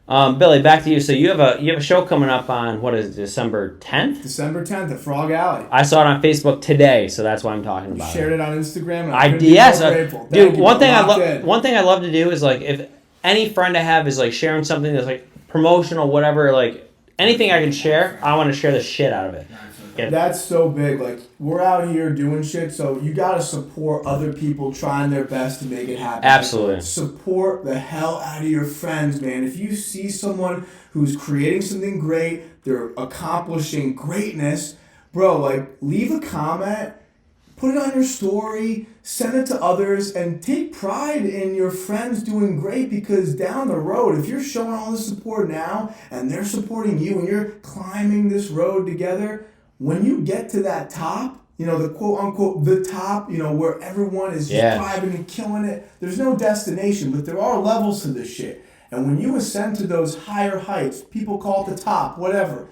A: Billy, back to you. So you have a show coming up on, what is it, December 10th?
B: December 10th at Frog Alley.
A: I saw it on Facebook today, so that's why I'm talking about
B: Shared it on Instagram. And
A: Dude, one thing I love to do is, like, if any friend I have is like sharing something that's like promotional, whatever, like anything I can share, I want to share the shit out of it.
B: That's so big. Like, we're out here doing shit, so you gotta support other people trying their best to make it happen.
A: Absolutely.
B: Like, support the hell out of your friends, man. If you see someone who's creating something great, they're accomplishing greatness, bro, like, leave a comment, put it on your story, send it to others, and take pride in your friends doing great, because down the road, if you're showing all this support now and they're supporting you and you're climbing this road together, when you get to that top, you know, the quote-unquote the top, you know, where everyone is just thriving and killing it, there's no destination, but there are levels to this shit. And when you ascend to those higher heights, people call it the top, whatever,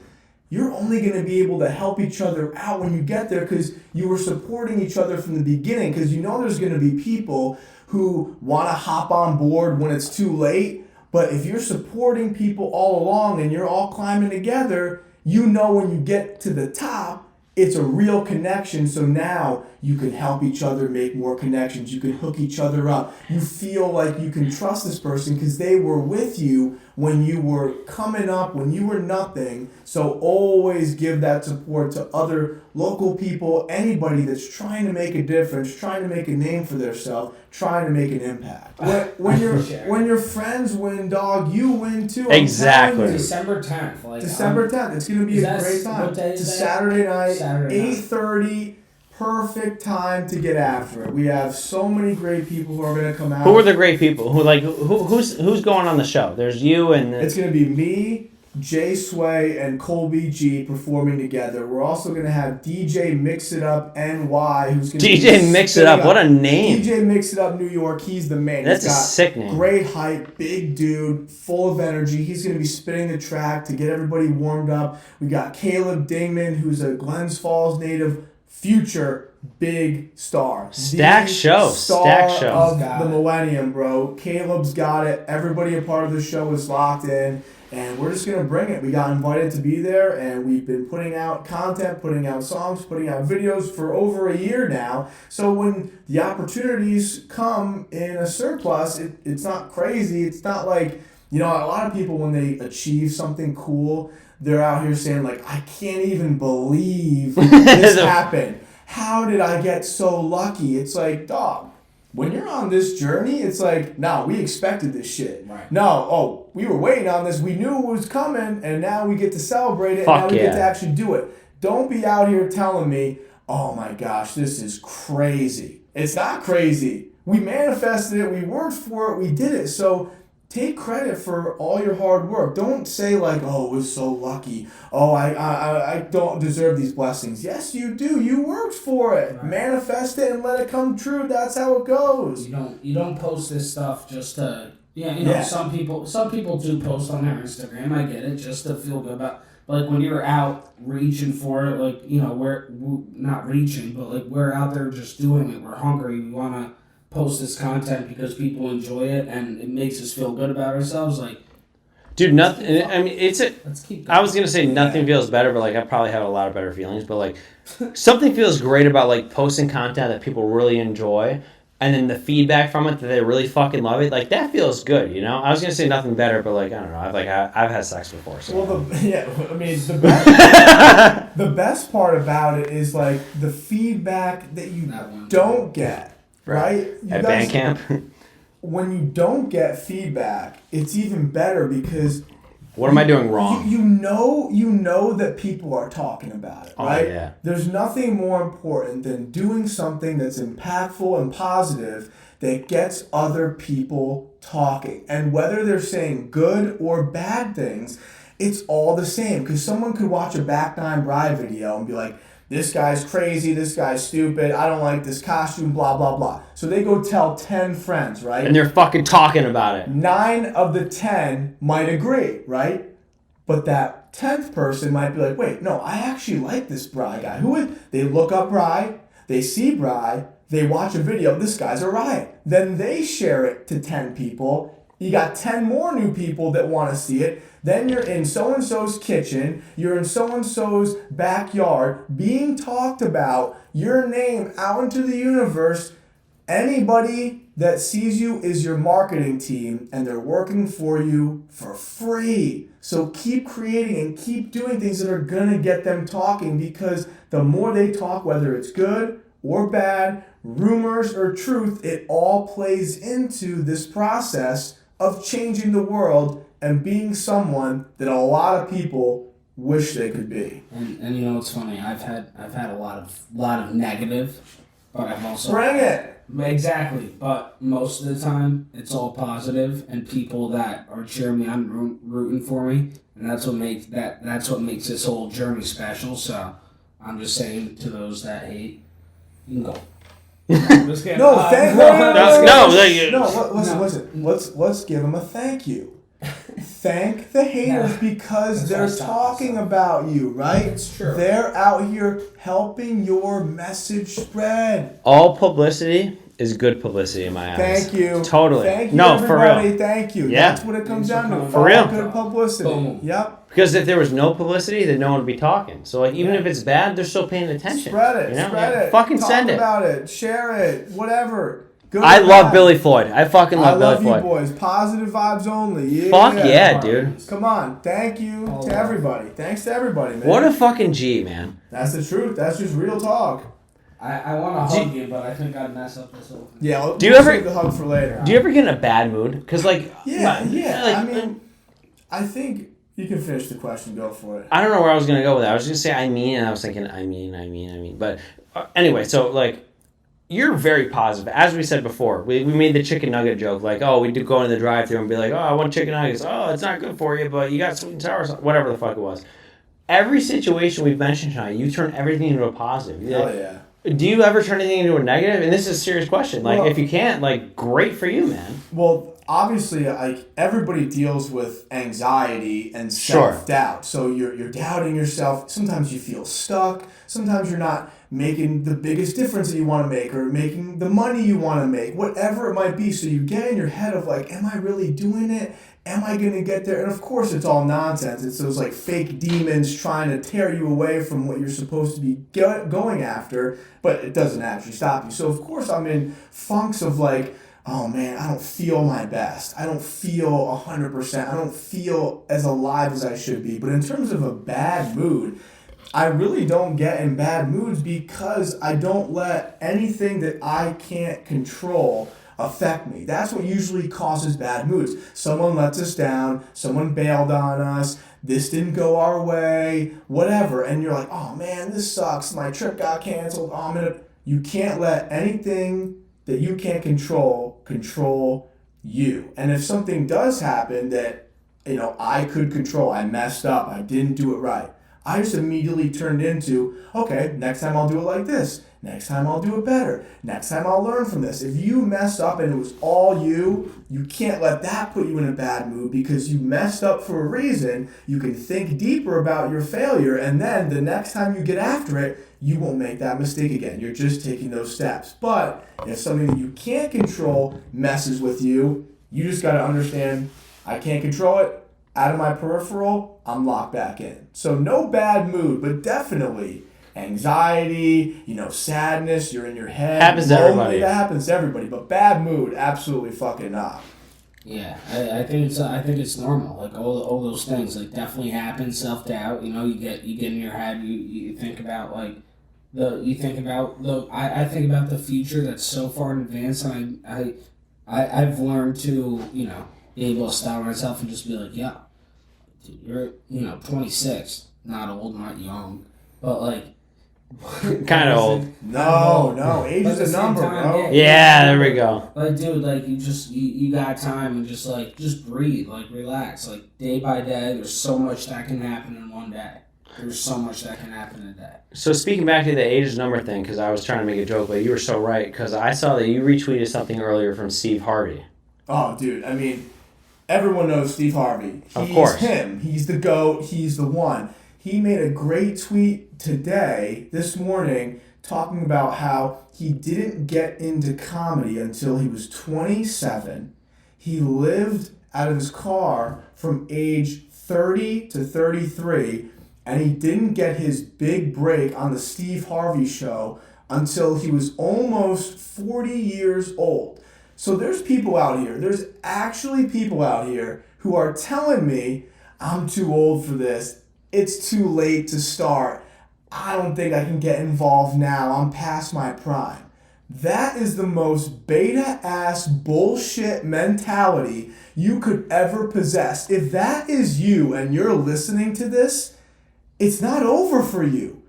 B: you're only going to be able to help each other out when you get there, because you were supporting each other from the beginning, because you know there's going to be people who want to hop on board when it's too late. But if you're supporting people all along and you're all climbing together, you know when you get to the top, it's a real connection. So now you can help each other make more connections. You can hook each other up. You feel like you can trust this person because they were with you when you were coming up, when you were nothing. So always give that support to other local people, anybody that's trying to make a difference, trying to make a name for themselves, trying to make an impact. When your friends win, dog, you win too.
A: Exactly.
E: December 10th. Like,
B: December 10th. It's going to be a great time. It's a Saturday night, 8:30. Perfect time to get after it. We have so many great people who are going to come out.
A: Who are the great people? Who's going on the show? There's you and...
B: It's going to be me, Jay Sway, and Colby G performing together. We're also going to have DJ Mix It Up NY, who's going to
A: DJ Mix It Up, what a name.
B: DJ Mix It Up New York, he's the man.
A: That's a sick name.
B: Great hype, big dude, full of energy. He's going to be spinning the track to get everybody warmed up. We got Caleb Dingman, who's a Glens Falls native, future big star.
A: Stack show.
B: Of the millennium, bro. Caleb's got it. Everybody a part of the show is locked in. And we're just going to bring it. We got invited to be there, and we've been putting out content, putting out songs, putting out videos for over a year now. So when the opportunities come in a surplus, it's not crazy. It's not like, you know, a lot of people, when they achieve something cool, they're out here saying, like, I can't even believe this happened. How did I get so lucky? It's like, dog, when you're on this journey, it's like, nah, we expected this shit.
E: Right.
B: No, we were waiting on this. We knew it was coming, and now we get to celebrate it, and now we get to actually do it. Don't be out here telling me, oh my gosh, this is crazy. It's not crazy. We manifested it. We worked for it. We did it. So take credit for all your hard work. Don't say like, oh, we're so lucky. Oh, I don't deserve these blessings. Yes, you do. You worked for it. Right. Manifest it and let it come true. That's how it goes.
E: You don't post this stuff just to, some people do post on their Instagram. I get it, just to feel good about But like when you're out reaching for it, like, you know, we're not reaching, but like we're out there just doing it. We're hungry. We want to post this content because people enjoy it and it makes us feel good about ourselves. Like,
A: dude, nothing. I mean,
E: let's keep going.
A: I was gonna say nothing feels better, but like I probably have a lot of better feelings. But like something feels great about like posting content that people really enjoy, and then the feedback from it that they really fucking love it. Like that feels good, you know. I was gonna say nothing better, but like I don't know. I've had sex before, so.
B: Well, the best part about it is like the feedback that you don't get, right? You
A: At
B: guys,
A: band camp.
B: when you don't get feedback, it's even better because
A: What am I doing wrong?
B: You know that people are talking about it, right?
A: Oh, yeah.
B: There's nothing more important than doing something that's impactful and positive that gets other people talking. And whether they're saying good or bad things, it's all the same. Because someone could watch a Back9Bri video and be like, this guy's crazy, this guy's stupid, I don't like this costume, blah, blah, blah. So they go tell 10 friends, right?
A: And they're fucking talking about it.
B: 9 of the 10 might agree, right? But that 10th person might be like, wait, no, I actually like this Bri guy. They look up Bri, they see Bri, they watch a video, this guy's a riot. Then they share it to 10 people. You got 10 more new people that want to see it. Then you're in so-and-so's kitchen, you're in so-and-so's backyard, being talked about, your name out into the universe. Anybody that sees you is your marketing team, and they're working for you for free. So keep creating and keep doing things that are going to get them talking, because the more they talk, whether it's good or bad, rumors or truth, it all plays into this process of changing the world and being someone that a lot of people wish they could be.
E: And you know, it's funny. I've had a lot of negative, but I've also
B: Bring it.
E: Exactly, but most of the time it's all positive and people that are cheering me on, rooting for me, and that's what makes this whole journey special. So I'm just saying to those that hate, you can go.
B: Listen. Let's give them a thank you. Thank the haters because they're talking about you, right?
E: It's true.
B: They're out here helping your message spread.
A: All publicity is good publicity in my eyes.
B: Thank you.
A: Totally.
B: Thank you,
A: no,
B: everybody.
A: for real.
B: Thank you.
A: Yeah.
B: That's what it comes down to.
A: For real.
B: Good publicity.
E: Boom.
B: Yep.
A: Because if there was no publicity, then no one would be talking. So like, even if it's bad, they're still paying attention.
B: Spread it.
A: You know?
B: Spread it.
A: Fucking
B: Talk
A: send it.
B: about it. Share it. Whatever. Good
A: I
B: or
A: love
B: bad.
A: Billy Floyd. I fucking love Billy Floyd.
B: You boys. Positive vibes only. Yeah.
A: Fuck yeah, dude.
B: Come on. Thank you to everybody. Thanks to everybody, man.
A: What a fucking G, man.
B: That's the truth. That's just real talk.
E: I want to hug you, but I think I'd mess up this whole thing.
B: Yeah.
A: We'll
B: save the hug for later.
A: Do you ever get in a bad mood? Because like,
B: Yeah.
A: like,
B: I mean, I think you can finish the question. Go for it.
A: I don't know where I was gonna go with that. I was gonna say I mean, and I was thinking I mean. But anyway, so like, you're very positive. As we said before, we made the chicken nugget joke. Like, oh, we do go in the drive-thru and be like, oh, I want chicken nuggets. Oh, it's not good for you, but you got sweet and sour, whatever the fuck it was. Every situation we've mentioned tonight, you turn everything into a positive.
B: Hell yeah.
A: Do you ever turn anything into a negative? And this is a serious question. Like, if you can't, like, great for you, man.
B: Well, obviously, like, everybody deals with anxiety and self-doubt. So you're doubting yourself. Sometimes you feel stuck. Sometimes you're not making the biggest difference that you want to make, or making the money you want to make, whatever it might be. So you get in your head of like, am I really doing it? Am I going to get there? And of course, it's all nonsense. It's those like fake demons trying to tear you away from what you're supposed to be going after, but it doesn't actually stop you. So of course, I'm in funks of like, oh man, I don't feel my best. I don't feel 100%. I don't feel as alive as I should be. But in terms of a bad mood, I really don't get in bad moods because I don't let anything that I can't control affect me. That's what usually causes bad moods. Someone lets us down, someone bailed on us, this didn't go our way, whatever, and you're like, oh man, this sucks, my trip got canceled, you can't let anything that you can't control you. And if something does happen that, I could control, I messed up, I didn't do it right, I just immediately turned into, okay, next time I'll do it like this. Next time I'll do it better. Next time I'll learn from this. If you messed up and it was all you can't let that put you in a bad mood because you messed up for a reason. You can think deeper about your failure, and then the next time you get after it, you won't make that mistake again. You're just taking those steps. But if something that you can't control messes with you, you just got to understand, I can't control it. Out of my peripheral, I'm locked back in. So no bad mood, but definitely anxiety, sadness, you're in your head.
A: Happens to everybody.
B: That happens to everybody, but bad mood, absolutely fucking not.
E: Yeah, I think it's normal. Like all those things, like definitely happen. Self-doubt, you get in your head. You think about like I think about the future that's so far in advance, and I've learned to be able to stop myself and just be like, yeah, dude, you're 26, not old, not young, but like.
A: Kind of old.
B: No, age is a number, bro.
A: Yeah, there we go.
E: Like, dude, like you got time and just breathe, like relax, like day by day. There's so much that can happen in one day. There's so much that can happen in a day.
A: So speaking back to the age is number thing, because I was trying to make a joke, but you were so right, because I saw that you retweeted something earlier from Steve Harvey.
B: Oh, dude, I mean, everyone knows Steve Harvey.
A: Of course.
B: He's him. He's the GOAT. He's the one. He made a great tweet this morning, talking about how he didn't get into comedy until he was 27. He lived out of his car from age 30 to 33, and he didn't get his big break on the Steve Harvey show until he was almost 40 years old. So there's actually people out here who are telling me, I'm too old for this. It's too late to start. I don't think I can get involved now. I'm past my prime. That is the most beta-ass bullshit mentality you could ever possess. If that is you and you're listening to this, it's not over for you.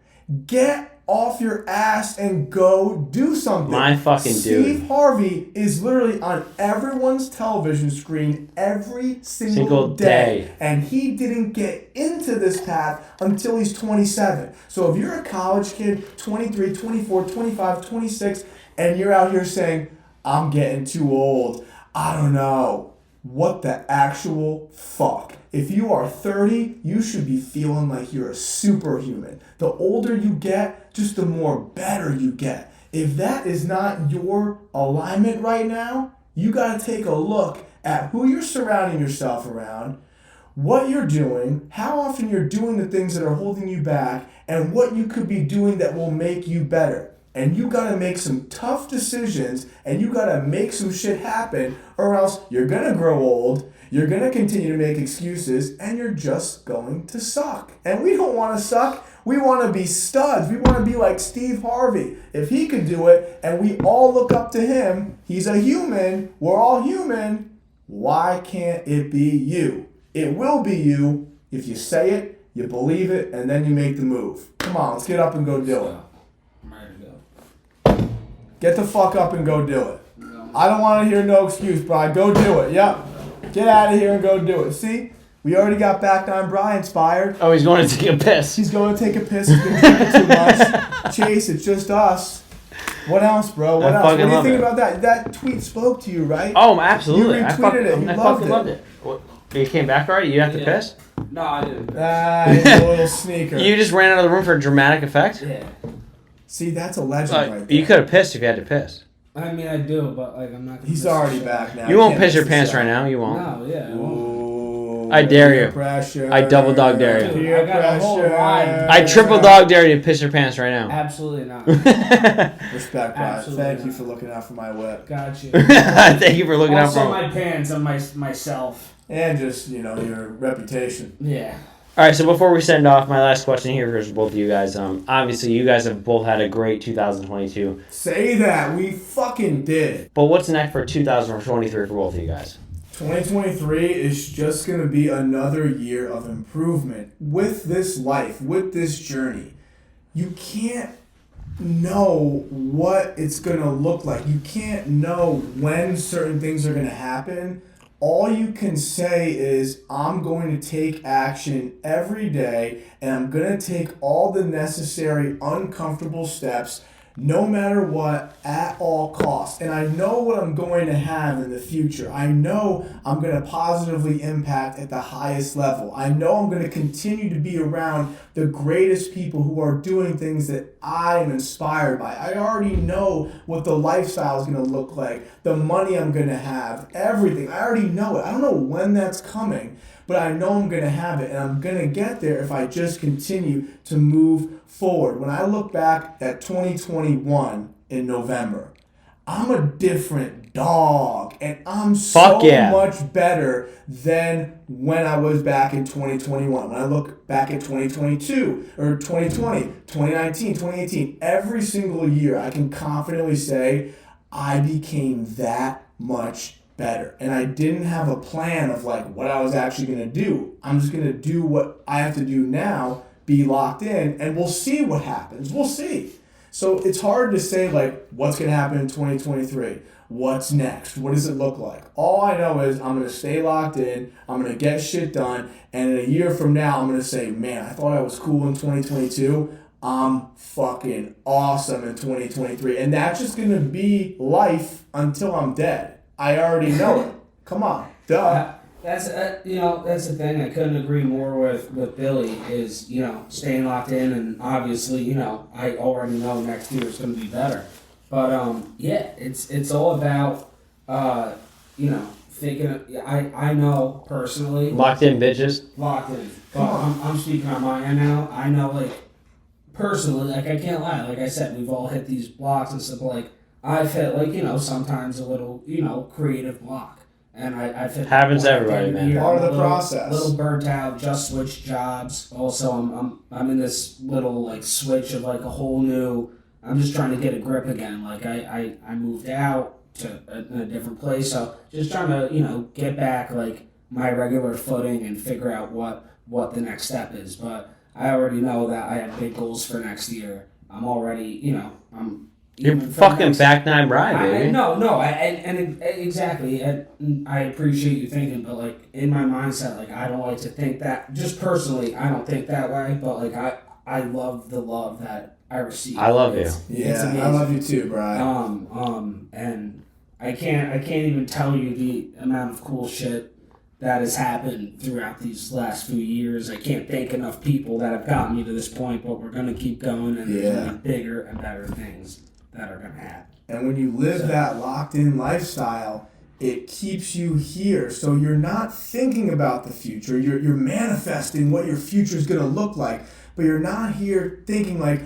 B: Get off your ass and go do something.
A: My fucking dude.
B: Steve Harvey is literally on everyone's television screen every single day. And he didn't get into this path until he's 27. So if you're a college kid, 23, 24, 25, 26, and you're out here saying, I'm getting too old, I don't know. What the actual fuck? If you are 30, you should be feeling like you're a superhuman. The older you get, just the more better you get. If that is not your alignment right now, you gotta take a look at who you're surrounding yourself around, what you're doing, how often you're doing the things that are holding you back, and what you could be doing that will make you better. And you gotta make some tough decisions, and you gotta make some shit happen, or else you're gonna grow old, you're gonna continue to make excuses, and you're just going to suck. And we don't wanna suck, we wanna be studs, we wanna be like Steve Harvey. If he could do it, and we all look up to him, he's a human, we're all human, why can't it be you? It will be you if you say it, you believe it, and then you make the move. Come on, let's get up and go do it. Get the fuck up and go do it. I don't want to hear no excuse, Bri. Go do it. Yep. Get out of here and go do it. See? We already got Back9Bri inspired.
A: Oh, he's going to take a piss.
B: He's going to take a piss. He's been drinking too much. Chase, it's just us. What else, bro? What else? What do you think about that? That tweet spoke to you, right?
A: Oh, absolutely.
B: You retweeted it. You
A: loved it. What, you came back already? You have to piss?
E: No, I didn't.
B: He's a little sneaker.
A: You just ran out of the room for dramatic effect?
E: Yeah.
B: See, that's a legend right there.
A: You could have pissed if you had to piss.
E: I mean, I do, but like I'm not gonna
B: He's already back now.
A: You won't piss your pants right now. You won't.
E: No, yeah. I won't.
A: I dare you.
B: Pressure.
A: I double dog dare you.
B: Peer
E: I got a whole
B: pressure.
E: ride.
A: I triple dog dare you to piss your pants right now.
E: Absolutely not.
B: Respect, Brian.
E: Absolutely
B: Thank you
E: not.
B: for looking out for my whip.
E: Got you.
A: Thank you for looking out
E: Also
A: for
E: my pants and myself.
B: And just, your reputation.
E: Yeah.
A: All right, so before we send off, my last question here for both of you guys. Obviously, you guys have both had a great 2022.
B: Say that. We fucking did.
A: But what's next for 2023 for both of you guys?
B: 2023 is just going to be another year of improvement with this life, with this journey. You can't know what it's going to look like. You can't know when certain things are going to happen, all you can say is, I'm going to take action every day, and I'm going to take all the necessary uncomfortable steps, no matter what, at all costs. And I know what I'm going to have in the future. I know I'm going to positively impact at the highest level. I know I'm going to continue to be around the greatest people who are doing things that I am inspired by. I already know what the lifestyle is going to look like, the money I'm going to have, everything. I already know it. I don't know when that's coming, but I know I'm going to have it, and I'm going to get there if I just continue to move forward. When I look back at 2021 in November, I'm a different dog, and I'm so much better than when I was back in 2021. When I look back at 2022 or 2020, 2019, 2018, every single year I can confidently say I became that much better. And I didn't have a plan of like what I was actually going to do. I'm just going to do what I have to do now, be locked in, and we'll see what happens. We'll see. So it's hard to say like what's going to happen in 2023. What's next? What does it look like? All I know is I'm going to stay locked in. I'm going to get shit done. And in a year from now, I'm going to say, man, I thought I was cool in 2022. I'm fucking awesome in 2023. And that's just going to be life until I'm dead. I already know it. Come on. Duh.
E: That's the thing. I couldn't agree more with Billy is, staying locked in, and obviously, I already know next year is going to be better. But, it's all about, thinking, I know personally.
A: Locked in, bitches.
E: Locked in. But I'm speaking on my end now. I know, like, personally, like, I can't lie. Like I said, we've all hit these blocks and stuff, like, I've hit, like, sometimes a little, creative block. And I've hit...
A: Happens to everybody, man.
B: Part of the process.
E: Little burnt out, just switched jobs. Also, I'm in this little, like, switch of, like, a whole new... I'm just trying to get a grip again. Like, I moved out to a different place, so just trying to, get back, like, my regular footing and figure out what the next step is. But I already know that I have big goals for next year. I'm already, I'm...
A: You're fucking Back9Bri, baby.
E: Exactly. I appreciate you thinking, but, like, in my mindset, like, I don't like to think that, just personally, I don't think that way, but, like, I love the love that I receive.
A: I love you.
B: Yeah, I love you too, Brian.
E: And I can't even tell you the amount of cool shit that has happened throughout these last few years. I can't thank enough people that have gotten me to this point, but we're gonna keep going, and there's gonna be bigger and better things that are gonna happen.
B: And when you live that locked-in lifestyle, it keeps you here. So you're not thinking about the future. You're manifesting what your future is gonna look like, but you're not here thinking like,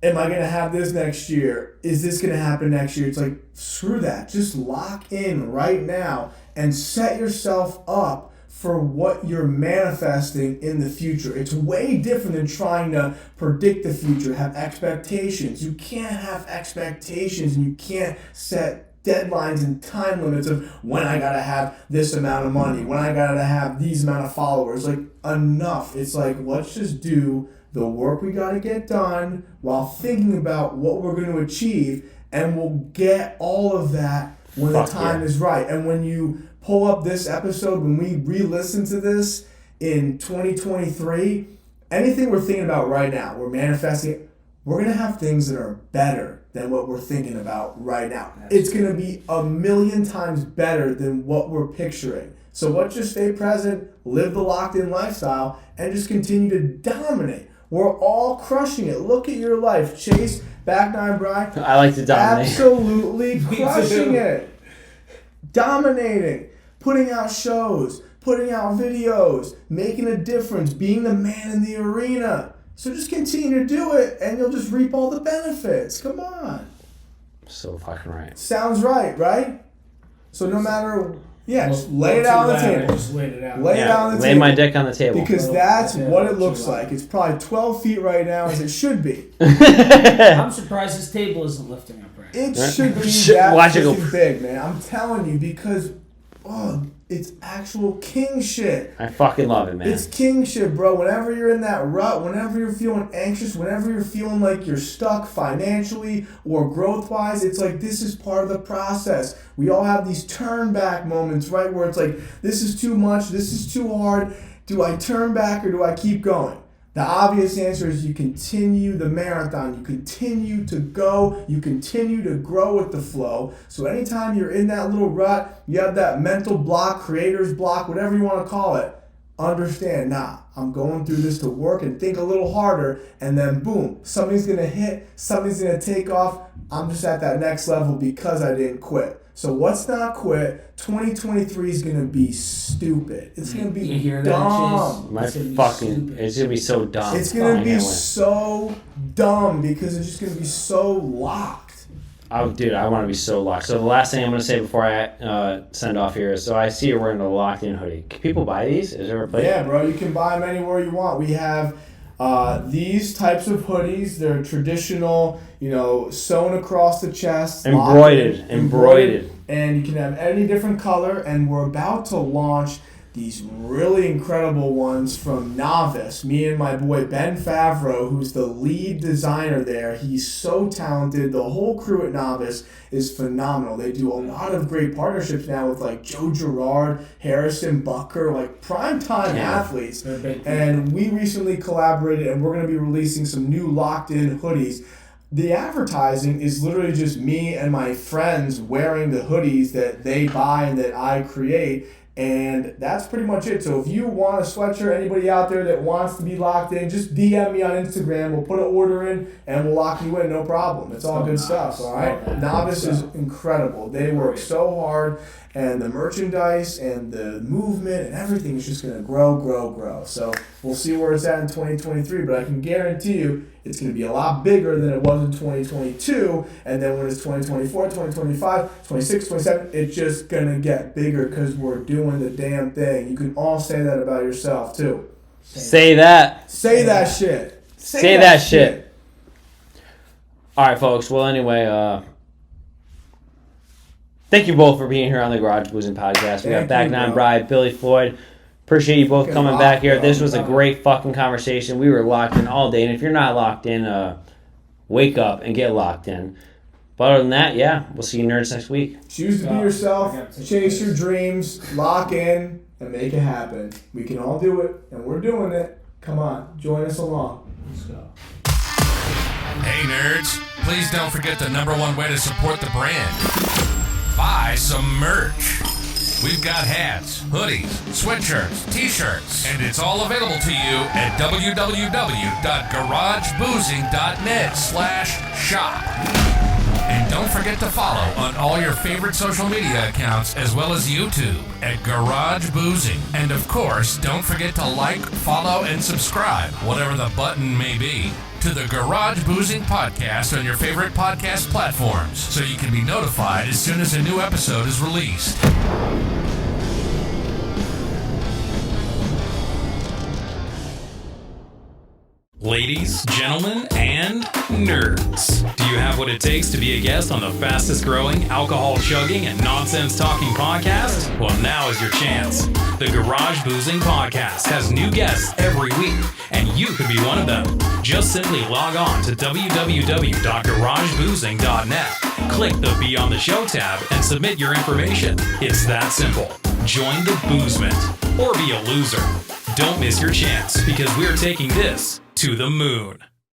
B: am I gonna have this next year? Is this gonna happen next year? It's like, screw that. Just lock in right now and set yourself up for what you're manifesting in the future. It's way different than trying to predict the future, have expectations. You can't have expectations, and you can't set deadlines and time limits of when I gotta have this amount of money, when I gotta have these amount of followers. Like, enough. It's like, let's just do the work we gotta get done while thinking about what we're gonna achieve, and we'll get all of that when the time is right. And when you pull up this episode, when we re-listen to this in 2023, anything we're thinking about right now, we're manifesting, we're going to have things that are better than what we're thinking about right now. It's going to be 1,000,000 times better than what we're picturing. So let's just stay present, live the locked-in lifestyle, and just continue to dominate. We're all crushing it. Look at your life. Chase, Back9Bri.
A: I like to dominate.
B: Absolutely crushing it. Dominating. Putting out shows, putting out videos, making a difference, being the man in the arena. So just continue to do it, and you'll just reap all the benefits. Come on.
A: So fucking right.
B: Sounds right? So no matter... Yeah, just lay it out on the table.
E: Just lay it out.
B: Lay it out on the table.
A: Lay my dick on the table.
B: Because that's what it looks like. It's probably 12 feet right now, as it should be.
E: I'm surprised this table isn't lifting up right now.
B: It should be that
A: Watch it go.
B: big, man. I'm telling you, because It's actual king shit.
A: I fucking love it, man.
B: It's king shit, bro. Whenever you're in that rut, whenever you're feeling anxious, whenever you're feeling like you're stuck financially or growth-wise, it's like this is part of the process. We all have these turn back moments, right? Where it's like, this is too much, this is too hard. Do I turn back or do I keep going? The obvious answer is you continue the marathon. You continue to go. You continue to grow with the flow. So anytime you're in that little rut, you have that mental block, creator's block, whatever you want to call it, understand, I'm going through this to work and think a little harder, and then boom, something's going to hit, something's going to take off. I'm just at that next level because I didn't quit. So what's not quit? 2023 is going to be stupid. It's going to be dumb.
A: It's going to be so dumb.
B: It's going to be so dumb because it's just going to be so locked.
A: Oh, dude, I want to be so locked. So the last thing I'm going to say before I send off here is, so I see you're wearing a locked-in hoodie. Can people buy these? Is there a place?
B: Yeah, bro, you can buy them anywhere you want. We have these types of hoodies. They're traditional, sewn across the chest.
A: Embroidered.
B: And you can have any different color. And we're about to launch these really incredible ones from Novice. Me and my boy Ben Favreau, who's the lead designer there. He's so talented. The whole crew at Novice is phenomenal. They do a lot of great partnerships now with like Joe Girard, Harrison Bucker, like primetime athletes. And we recently collaborated, and we're going to be releasing some new locked-in hoodies. The advertising is literally just me and my friends wearing the hoodies that they buy and that I create. And that's pretty much it. So if you want a sweatshirt, anybody out there that wants to be locked in, just DM me on Instagram. We'll put an order in and we'll lock you in, no problem. It's all good stuff, all right? Novice is incredible. They work so hard, and the merchandise and the movement and everything is just going to grow. So we'll see where it's at in 2023, but I can guarantee you it's going to be a lot bigger than it was in 2022, and then when it's 2024, 2025, 26, 27, it's just going to get bigger because we're doing the damn thing. You can all say that about yourself, too.
A: Say that.
B: Say that shit.
A: Say that shit. All right, folks. Well, anyway, thank you both for being here on the Garage Boozing Podcast. We got Back9Bri, Billy Floyd. Appreciate you both coming back here. This was a great fucking conversation. We were locked in all day. And if you're not locked in, wake up and get locked in. But other than that, we'll see you nerds next week.
B: Choose to be yourself. Chase your dreams. Lock in and make it happen. We can all do it. And we're doing it. Come on. Join us along. Let's go.
C: Hey, nerds. Please don't forget the #1 way to support the brand. Buy some merch. We've got hats, hoodies, sweatshirts, t-shirts, and it's all available to you at www.garageboozing.net/shop. And don't forget to follow on all your favorite social media accounts as well as YouTube at Garage Boozing. And of course, don't forget to like, follow, and subscribe, whatever the button may be, to the Garage Boozing Podcast on your favorite podcast platforms so you can be notified as soon as a new episode is released.
F: Ladies, gentlemen, and nerds. Do you have what it takes to be a guest on the fastest growing, alcohol chugging, and nonsense talking podcast? Well, now is your chance. The Garage Boozing Podcast has new guests every week, and you could be one of them. Just simply log on to www.garageboozing.net, click the Be on the Show tab, and submit your information. It's that simple. Join the boozement, or be a loser. Don't miss your chance, because we're taking this to the moon.